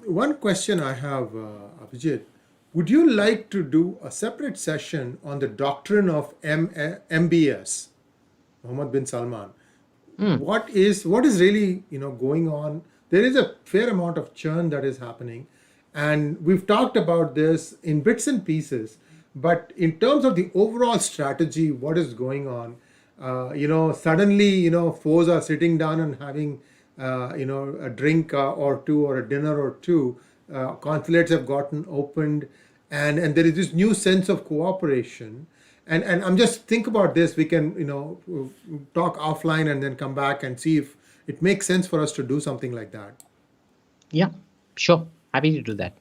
Speaker 2: One question I have, Abhijit, would you like to do a separate session on the doctrine of MBS, Mohammed bin Salman? What is really going on? There is a fair amount of churn that is happening, and we've talked about this in bits and pieces. But in terms of the overall strategy, what is going on? Suddenly, foes are sitting down and having a drink or two or a dinner or two. Consulates have gotten opened, and there is this new sense of cooperation. And I'm just think about this. We can talk offline and then come back and see if it makes sense for us to do something like that.
Speaker 1: Yeah, sure. Happy to do that.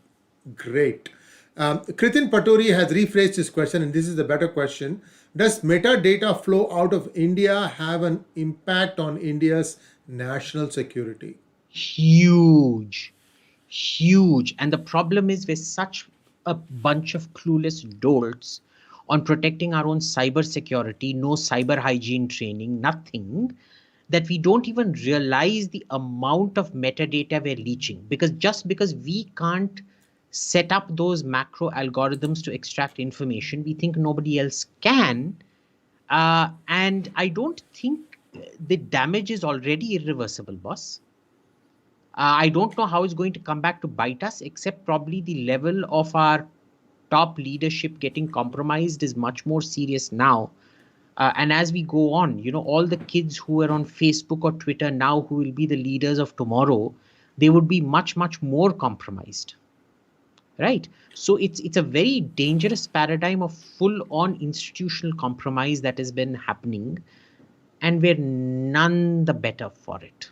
Speaker 2: Great. Kritin Paturi has rephrased his question, and this is the better question. Does metadata flow out of India have an impact on India's national security?
Speaker 1: Huge. And the problem is we're such a bunch of clueless dolts on protecting our own cyber security, no cyber hygiene training, nothing, that we don't even realize the amount of metadata we're leaching. Because we can't set up those macro algorithms to extract information, we think nobody else can. And I don't think the damage is already irreversible, boss. I don't know how it's going to come back to bite us, except probably the level of our top leadership getting compromised is much more serious now. And as we go on, all the kids who are on Facebook or Twitter now who will be the leaders of tomorrow, they would be much, much more compromised. Right? So it's a very dangerous paradigm of full-on institutional compromise that has been happening, and we're none the better for it.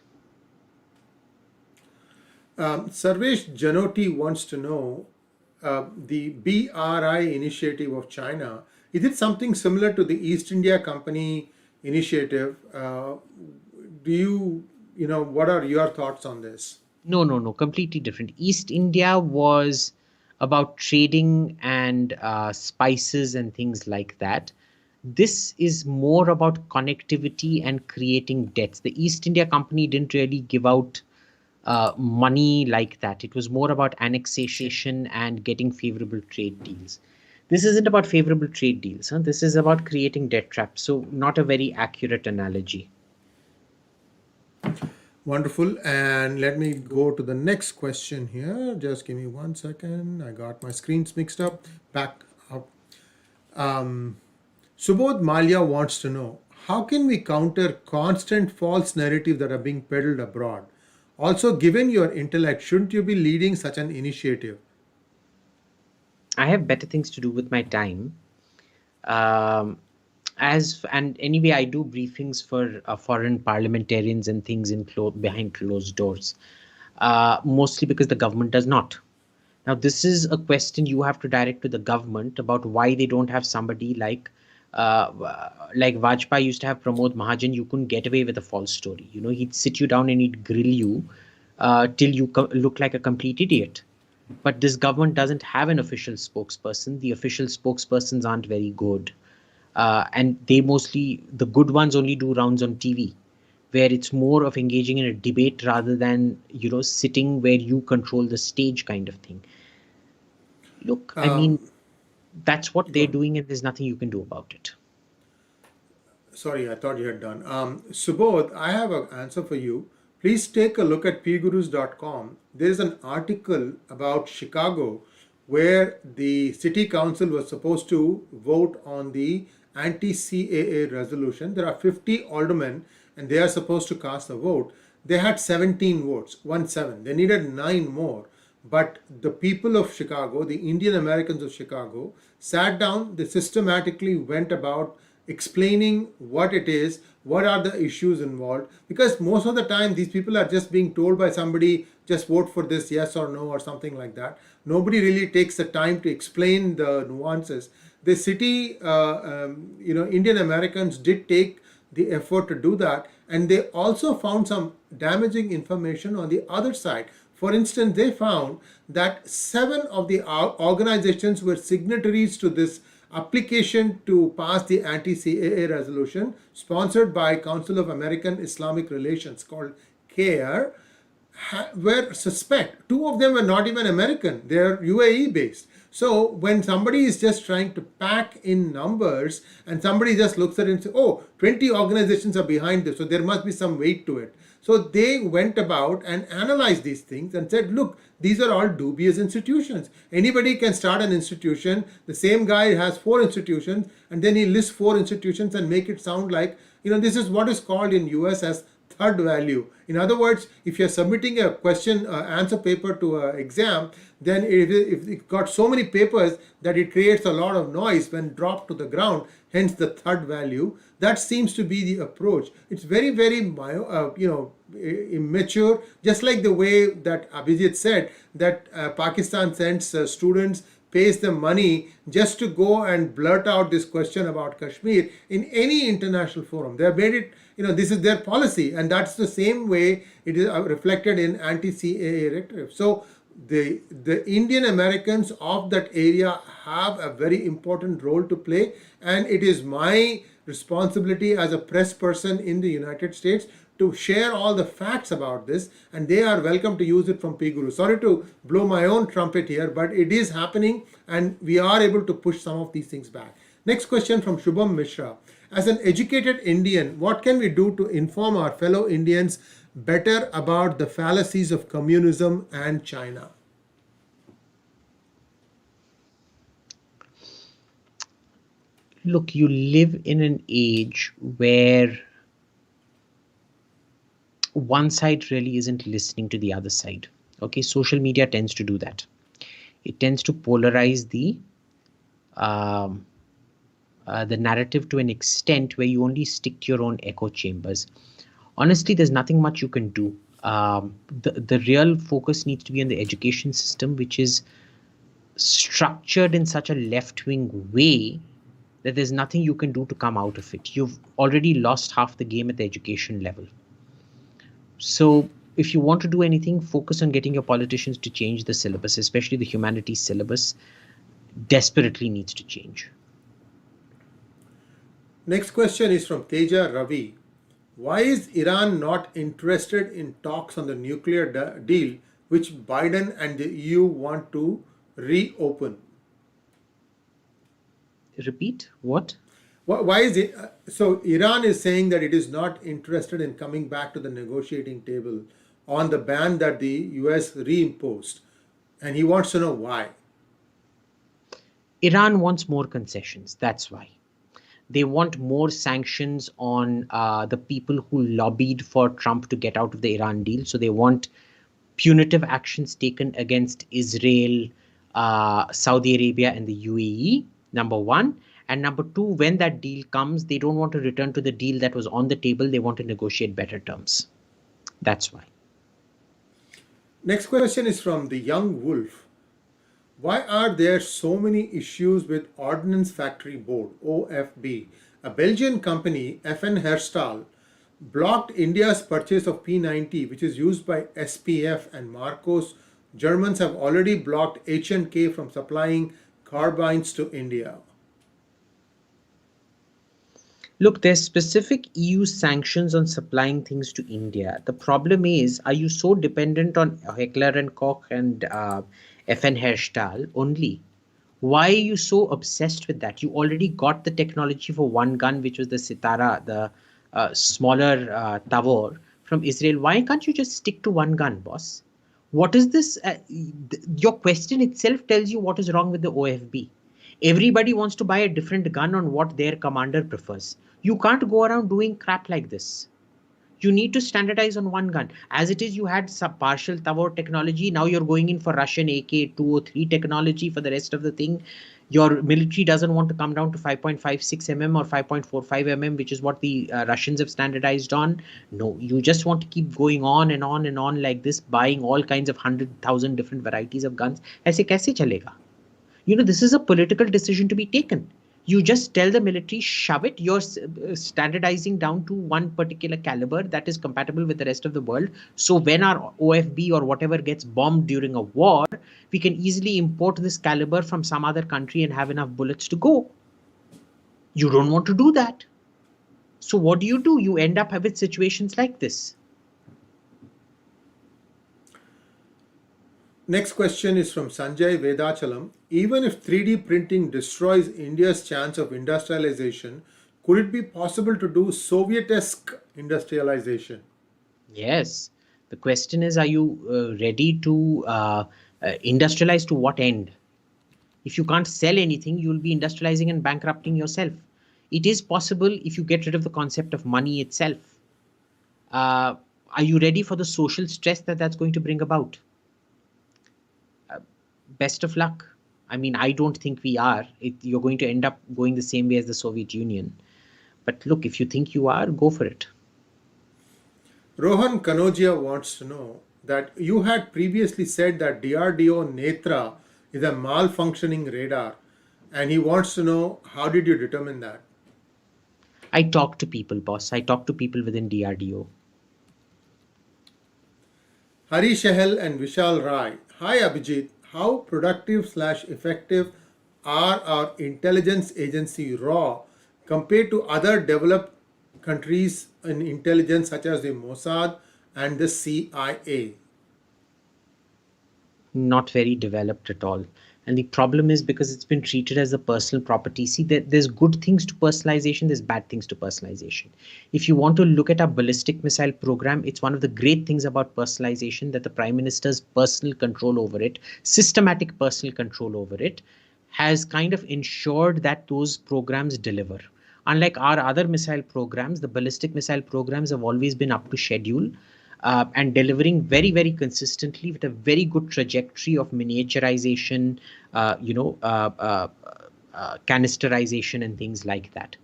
Speaker 2: Sarvesh Janoti wants to know the BRI initiative of China. Is it something similar to the East India Company initiative? What are your thoughts on this?
Speaker 1: No, completely different. East India was about trading and spices and things like that. This is more about connectivity and creating debts. The East India Company didn't really give out money like that. It was more about annexation and getting favorable trade deals. This isn't about favorable trade deals. This is about creating debt traps. So not a very accurate analogy.
Speaker 2: Wonderful. And let me go to the next question here. Just give me 1 second. I got my screens mixed up. Back up. Subodh Malia wants to know, how can we counter constant false narrative that are being peddled abroad? Also, given your intellect, shouldn't you be leading such an initiative?
Speaker 1: I have better things to do with my time. And anyway, I do briefings for foreign parliamentarians and things behind closed doors, mostly because the government does not. Now, this is a question you have to direct to the government about why they don't have somebody like Vajpayee used to have Pramod Mahajan. You couldn't get away with a false story. He'd sit you down and he'd grill you till you look like a complete idiot. But this government doesn't have an official spokesperson. The official spokespersons aren't very good. And the good ones only do rounds on TV, where it's more of engaging in a debate rather than, sitting where you control the stage kind of thing. Look, I mean, that's what they're doing and there's nothing you can do about it.
Speaker 2: Sorry, I thought you had done. Subodh, I have an answer for you. Please take a look at PGurus.com. There is an article about Chicago where the city council was supposed to vote on the anti CAA resolution. There are 50 aldermen and they are supposed to cast a vote. They had 17 votes, 1-7. They needed 9 more. But the people of Chicago, the Indian Americans of Chicago, sat down, they systematically went about explaining what it is, what are the issues involved, because most of the time these people are just being told by somebody, just vote for this, yes or no, or something like that. Nobody really takes the time to explain the nuances. The city, Indian Americans did take the effort to do that, and they also found some damaging information on the other side. For instance, they found that 7 of the organizations were signatories to this application to pass the anti-CAA resolution sponsored by Council of American Islamic Relations, called CAIR, were suspect. 2 of them were not even American, they're UAE based. So when somebody is just trying to pack in numbers and somebody just looks at it and says, oh, 20 organizations are behind this, so there must be some weight to it. So they went about and analyzed these things and said, look, these are all dubious institutions. Anybody can start an institution. The same guy has 4 institutions, and then he lists 4 institutions and make it sound like, this is what is called in US as third value. In other words, if you're submitting a question answer paper to an exam, then if it got so many papers that it creates a lot of noise when dropped to the ground, hence the third value. That seems to be the approach. It's very, very immature, just like the way that Abhijit said that Pakistan sends students, pays them money just to go and blurt out this question about Kashmir in any international forum. They have made it, this is their policy, and that's the same way it is reflected in anti-CAA rhetoric. So the Indian Americans of that area have a very important role to play, and it is my responsibility as a press person in the United States to share all the facts about this, and they are welcome to use it from PGurus. Sorry to blow my own trumpet here, but it is happening and we are able to push some of these things back. Next question from Shubham Mishra. As an educated Indian, what can we do to inform our fellow Indians better about the fallacies of communism and China?
Speaker 1: Look, you live in an age where one side really isn't listening to the other side. Okay, social media tends to do that. It tends to polarize the narrative to an extent where you only stick to your own echo chambers. Honestly, there's nothing much you can do. The real focus needs to be on the education system, which is structured in such a left-wing way that there's nothing you can do to come out of it. You've already lost half the game at the education level. So if you want to do anything, focus on getting your politicians to change the syllabus, especially the humanities syllabus. Desperately needs to change.
Speaker 2: Next question is from Teja Ravi. Why is Iran not interested in talks on the nuclear deal which Biden and the EU want to reopen?
Speaker 1: Repeat, what?
Speaker 2: Why is it? So Iran is saying that it is not interested in coming back to the negotiating table on the ban that the US reimposed, and he wants to know why.
Speaker 1: Iran wants more concessions. That's why. They want more sanctions on the people who lobbied for Trump to get out of the Iran deal. So they want punitive actions taken against Israel, Saudi Arabia, and the UAE, number one. And number two, when that deal comes, they don't want to return to the deal that was on the table. They want to negotiate better terms. That's why.
Speaker 2: Next question is from the Young Wolf. Why are there so many issues with Ordnance Factory Board, OFB? A Belgian company, FN Herstal, blocked India's purchase of P90, which is used by SPF and Marcos. Germans have already blocked H&K from supplying carbines to India.
Speaker 1: Look, there's specific EU sanctions on supplying things to India. The problem is, are you so dependent on Heckler and Koch and FN Herstal only? Why are you so obsessed with that? You already got the technology for one gun, which was the Sitara, the smaller Tavor from Israel. Why can't you just stick to one gun, boss? What is this? Your question itself tells you what is wrong with the OFB. Everybody wants to buy a different gun on what their commander prefers. You can't go around doing crap like this. You need to standardize on one gun. As it is, you had some partial Tavor technology. Now you're going in for Russian AK-203 technology for the rest of the thing. Your military doesn't want to come down to 5.56 mm or 5.45 mm, which is what the Russians have standardized on. No, you just want to keep going on and on and on like this, buying all kinds of 100,000 different varieties of guns. ऐसे कैसे चलेगा? This is a political decision to be taken. You just tell the military, shove it. You're standardizing down to one particular caliber that is compatible with the rest of the world. So when our OFB or whatever gets bombed during a war, we can easily import this caliber from some other country and have enough bullets to go. You don't want to do that. So what do? You end up with situations like this.
Speaker 2: Next question is from Sanjay Vedachalam. Even if 3D printing destroys India's chance of industrialization, could it be possible to do Soviet-esque industrialization?
Speaker 1: Yes. The question is, are you ready to industrialize to what end? If you can't sell anything, you'll be industrializing and bankrupting yourself. It is possible if you get rid of the concept of money itself. Are you ready for the social stress that that's going to bring about? Best of luck. I mean, I don't think we are. You're going to end up going the same way as the Soviet Union. But look, if you think you are, go for it.
Speaker 2: Rohan Kanodia wants to know that you had previously said that DRDO Netra is a malfunctioning radar, and he wants to know, how did you determine that?
Speaker 1: I talk to people, boss. I talk to people within DRDO.
Speaker 2: Hari Shahel and Vishal Rai. Hi Abhijit, how productive/effective are our intelligence agency RAW compared to other developed countries in intelligence such as the Mossad and the CIA?
Speaker 1: Not very developed at all. And the problem is because it's been treated as a personal property. See, there's good things to personalization, there's bad things to personalization. If you want to look at our ballistic missile program, it's one of the great things about personalization that the Prime Minister's personal control over it, systematic personal control over it, has kind of ensured that those programs deliver. Unlike our other missile programs, the ballistic missile programs have always been up to schedule. And delivering very, very consistently with a very good trajectory of miniaturization, canisterization and things like that.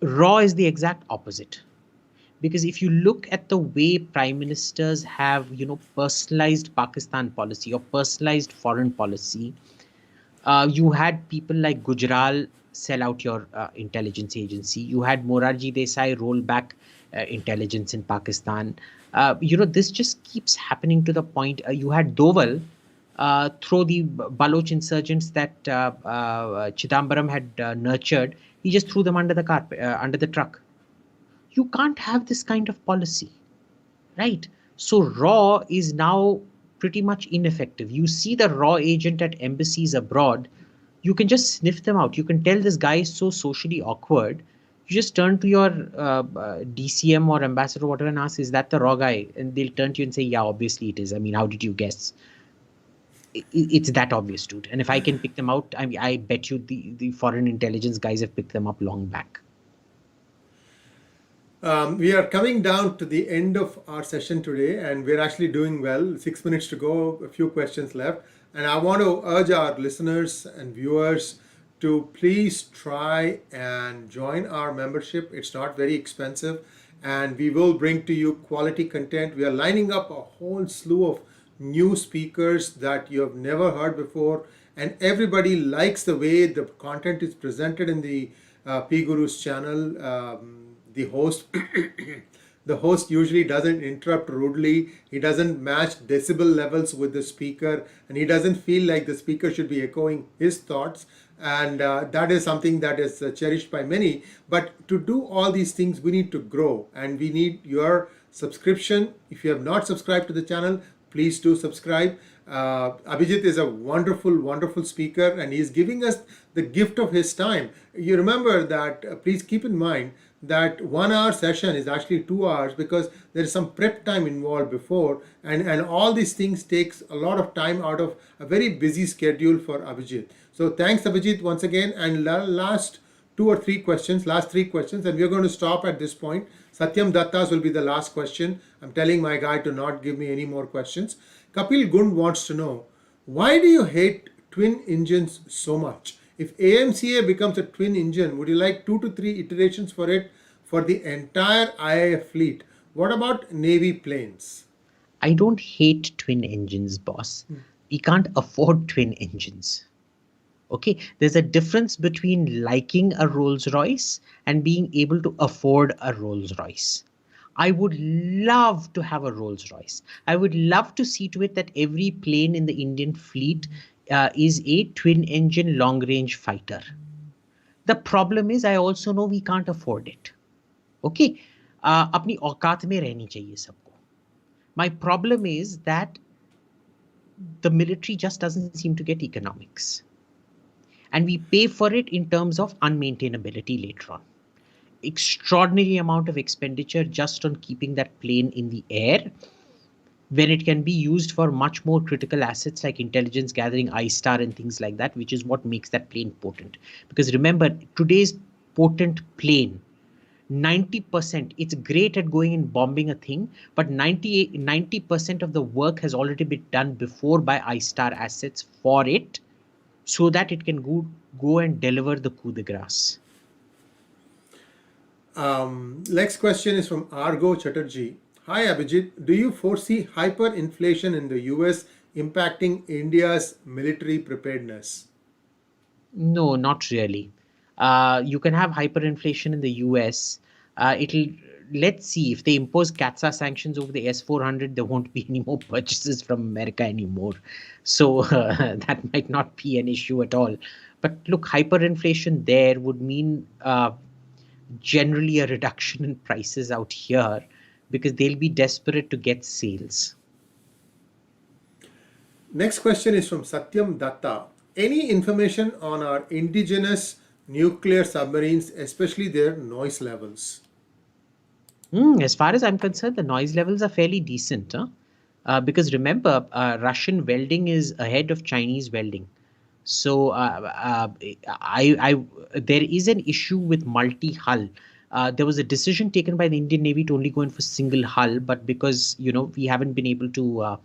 Speaker 1: RAW is the exact opposite. Because if you look at the way prime ministers have, personalized Pakistan policy or personalized foreign policy, you had people like Gujral sell out your intelligence agency. You had Morarji Desai roll back intelligence in Pakistan. This just keeps happening to the point. You had Doval throw the Baloch insurgents that Chidambaram had nurtured. He just threw them under the carpet, under the truck. You can't have this kind of policy, right? So RAW is now pretty much ineffective. You see the RAW agent at embassies abroad, you can just sniff them out. You can tell this guy is so socially awkward. You just turn to your DCM or ambassador or whatever and ask, is that the RAW guy? And they'll turn to you and say, yeah, obviously it is. I mean, how did you guess? It's that obvious, dude. And if I can pick them out, I bet you the foreign intelligence guys have picked them up long back.
Speaker 2: We are coming down to the end of our session today, and we're actually doing well. 6 minutes to go, a few questions left. And I want to urge our listeners and viewers to please try and join our membership. It's not very expensive, and we will bring to you quality content. We are lining up a whole slew of new speakers that you have never heard before, and everybody likes the way the content is presented in the PGurus channel. The host usually doesn't interrupt rudely. He doesn't match decibel levels with the speaker, and he doesn't feel like the speaker should be echoing his thoughts. And that is something that is cherished by many. But to do all these things, we need to grow, and we need your subscription. If you have not subscribed to the channel, please do subscribe. Abhijit is a wonderful, wonderful speaker, and he's giving us the gift of his time. You remember that, please keep in mind that 1 hour session is actually 2 hours because there is some prep time involved before, and all these things takes a lot of time out of a very busy schedule for Abhijit. So thanks Abhijit once again, and last last three questions, and we're going to stop at this point. Satyam Datta's will be the last question. I'm telling my guy to not give me any more questions. Kapil Gund wants to know, why do you hate twin engines so much? If AMCA becomes a twin engine, would you like 2 to 3 iterations for it for the entire IIF fleet? What about Navy planes?
Speaker 1: I don't hate twin engines, boss. We can't afford twin engines. Okay, there's a difference between liking a Rolls Royce and being able to afford a Rolls Royce. I would love to have a Rolls Royce. I would love to see to it that every plane in the Indian fleet is a twin engine long range fighter. The problem is, I also know we can't afford it. Okay, अपनी औकात में रहनी चाहिए सबको. My problem is that the military just doesn't seem to get economics. And we pay for it in terms of unmaintainability later on. Extraordinary amount of expenditure just on keeping that plane in the air, when it can be used for much more critical assets like intelligence gathering, I-Star and things like that, which is what makes that plane potent. Because remember, today's potent plane, 90%, it's great at going and bombing a thing, but 90% of the work has already been done before by I-Star assets for it, so that it can go and deliver the coup de grace.
Speaker 2: Next question is from Argo Chatterjee. Hi Abhijit, do you foresee hyperinflation in the US impacting India's military preparedness?
Speaker 1: No, not really. You can have hyperinflation in the US. Let's see, if they impose CATSA sanctions over the S-400, there won't be any more purchases from America anymore. So that might not be an issue at all. But look, hyperinflation there would mean generally a reduction in prices out here, because they'll be desperate to get sales.
Speaker 2: Next question is from Satyam Datta. Any information on our indigenous nuclear submarines, especially their noise levels?
Speaker 1: As far as I'm concerned, the noise levels are fairly decent. Because remember, Russian welding is ahead of Chinese welding. So there is an issue with multi-hull. There was a decision taken by the Indian Navy to only go in for single hull, but because we haven't been able to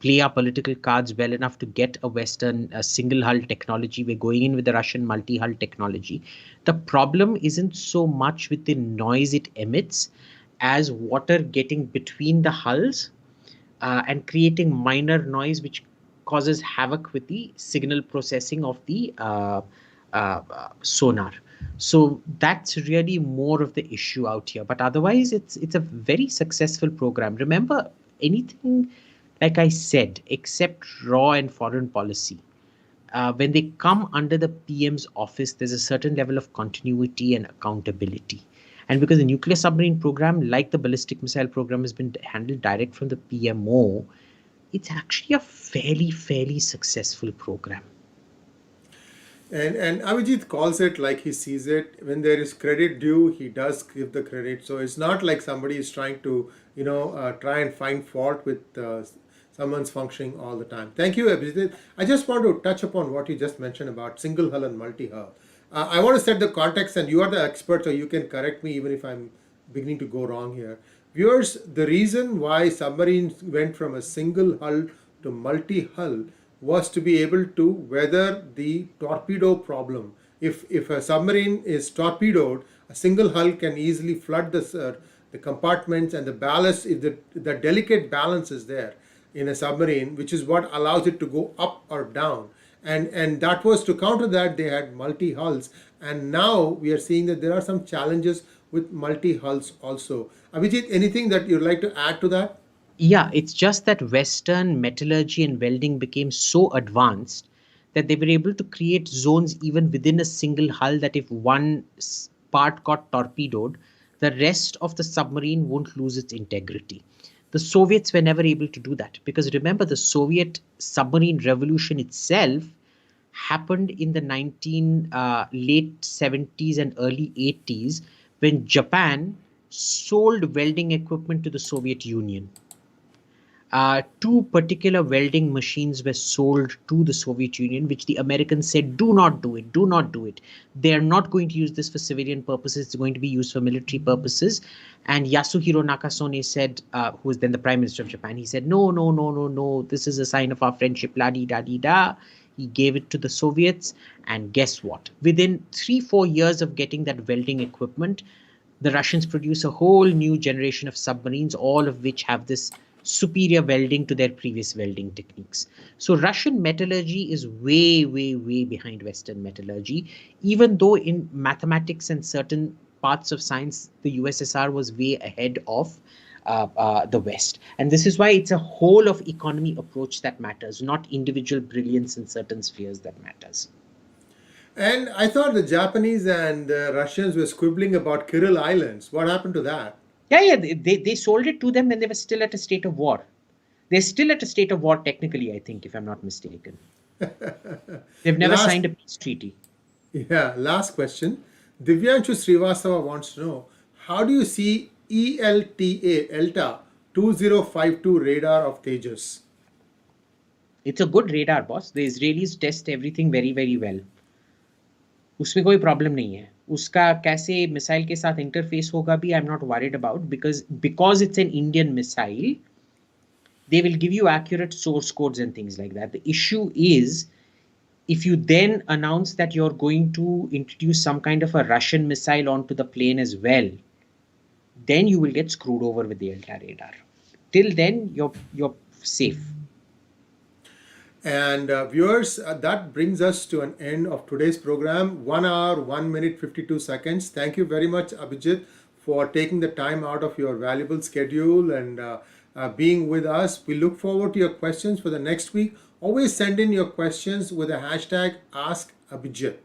Speaker 1: play our political cards well enough to get a Western single hull technology, we're going in with the Russian multi-hull technology. The problem isn't so much with the noise it emits as water getting between the hulls and creating minor noise, which causes havoc with the signal processing of the sonar. So that's really more of the issue out here. But otherwise, it's a very successful program. Remember, anything, like I said, except raw and foreign policy, when they come under the PM's office, there's a certain level of continuity and accountability. And because the nuclear submarine program, like the ballistic missile program, has been handled direct from the PMO, it's actually a fairly successful program.
Speaker 2: And Abhijit calls it like he sees it. When there is credit due, he does give the credit. So it's not like somebody is trying to, try and find fault with someone's functioning all the time. Thank you, Abhijit. I just want to touch upon what you just mentioned about single hull and multi-hull. I want to set the context, and you are the expert, so you can correct me even if I'm beginning to go wrong here. Viewers, the reason why submarines went from a single hull to multi-hull was to be able to weather the torpedo problem. If a submarine is torpedoed, a single hull can easily flood the compartments, and the ballast, if the delicate balance is there in a submarine, which is what allows it to go up or down. And that was to counter that, they had multi-hulls. And now we are seeing that there are some challenges with multi-hulls also. Abhijit, anything that you'd like to add to that?
Speaker 1: Yeah, it's just that Western metallurgy and welding became so advanced that they were able to create zones even within a single hull, that if one part got torpedoed, the rest of the submarine won't lose its integrity. The Soviets were never able to do that, because remember, the Soviet submarine revolution itself happened in the late 70s and early 80s, when Japan sold welding equipment to the Soviet Union. Two particular welding machines were sold to the Soviet Union, which the Americans said, do not do it, do not do it. They're not going to use this for civilian purposes, it's going to be used for military purposes. And Yasuhiro Nakasone said, who was then the Prime Minister of Japan, he said, no, no, no, no, no, this is a sign of our friendship, la di da di da. He gave it to the Soviets, and guess what? Within 3-4 years of getting that welding equipment, the Russians produce a whole new generation of submarines, all of which have this superior welding to their previous welding techniques. So Russian metallurgy is way, way, way behind Western metallurgy, even though in mathematics and certain parts of science, the USSR was way ahead of the West. And this is why it's a whole of economy approach that matters, not individual brilliance in certain spheres that matters.
Speaker 2: And I thought the Japanese and the Russians were squibbling about Kuril Islands. What happened to that?
Speaker 1: Yeah, they sold it to them when they were still at a state of war. They're still at a state of war technically, I think, if I'm not mistaken. They've never signed a peace treaty.
Speaker 2: Yeah, last question. Divyanshu Srivastava wants to know, how do you see ELTA 2052 radar of Tejas?
Speaker 1: It's a good radar, boss. The Israelis test everything very, very well. उसमें कोई problem नहीं है. उसका कैसे missile के साथ interface होगा भी I am not worried about, because it's an Indian missile, they will give you accurate source codes and things like that. The issue is, if you then announce that you're going to introduce some kind of a Russian missile onto the plane as well, then you will get screwed over with the ELTA radar. Till then, you're safe.
Speaker 2: And viewers, that brings us to an end of today's program. 1 hour, 1 minute, 52 seconds. Thank you very much, Abhijit, for taking the time out of your valuable schedule and being with us. We look forward to your questions for the next week. Always send in your questions with the hashtag AskAbhijit.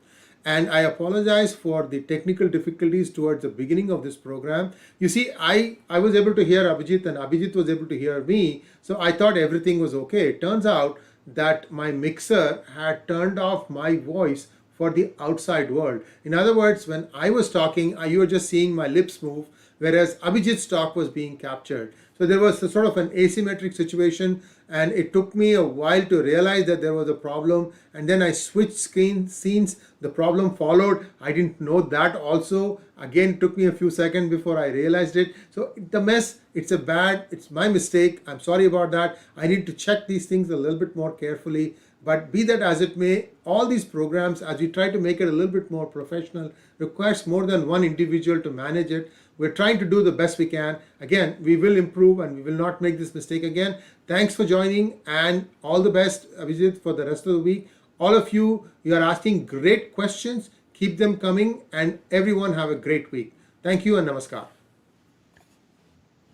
Speaker 2: And I apologize for the technical difficulties towards the beginning of this program. You see, I was able to hear Abhijit and Abhijit was able to hear me. So I thought everything was okay. It turns out that my mixer had turned off my voice for the outside world. In other words, when I was talking, you were just seeing my lips move, whereas Abhijit's talk was being captured. So there was a sort of an asymmetric situation, and it took me a while to realize that there was a problem. And then I switched scenes. The problem followed. I didn't know that also. Again, it took me a few seconds before I realized it. So the mess, it's my mistake. I'm sorry about that. I need to check these things a little bit more carefully. But be that as it may, all these programs, as we try to make it a little bit more professional, requires more than one individual to manage it. We're trying to do the best we can. Again, we will improve and we will not make this mistake again. Thanks for joining, and all the best, Abhijit, for the rest of the week. All of you, you are asking great questions. Keep them coming, and everyone have a great week. Thank you and namaskar.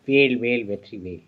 Speaker 1: Well, very well.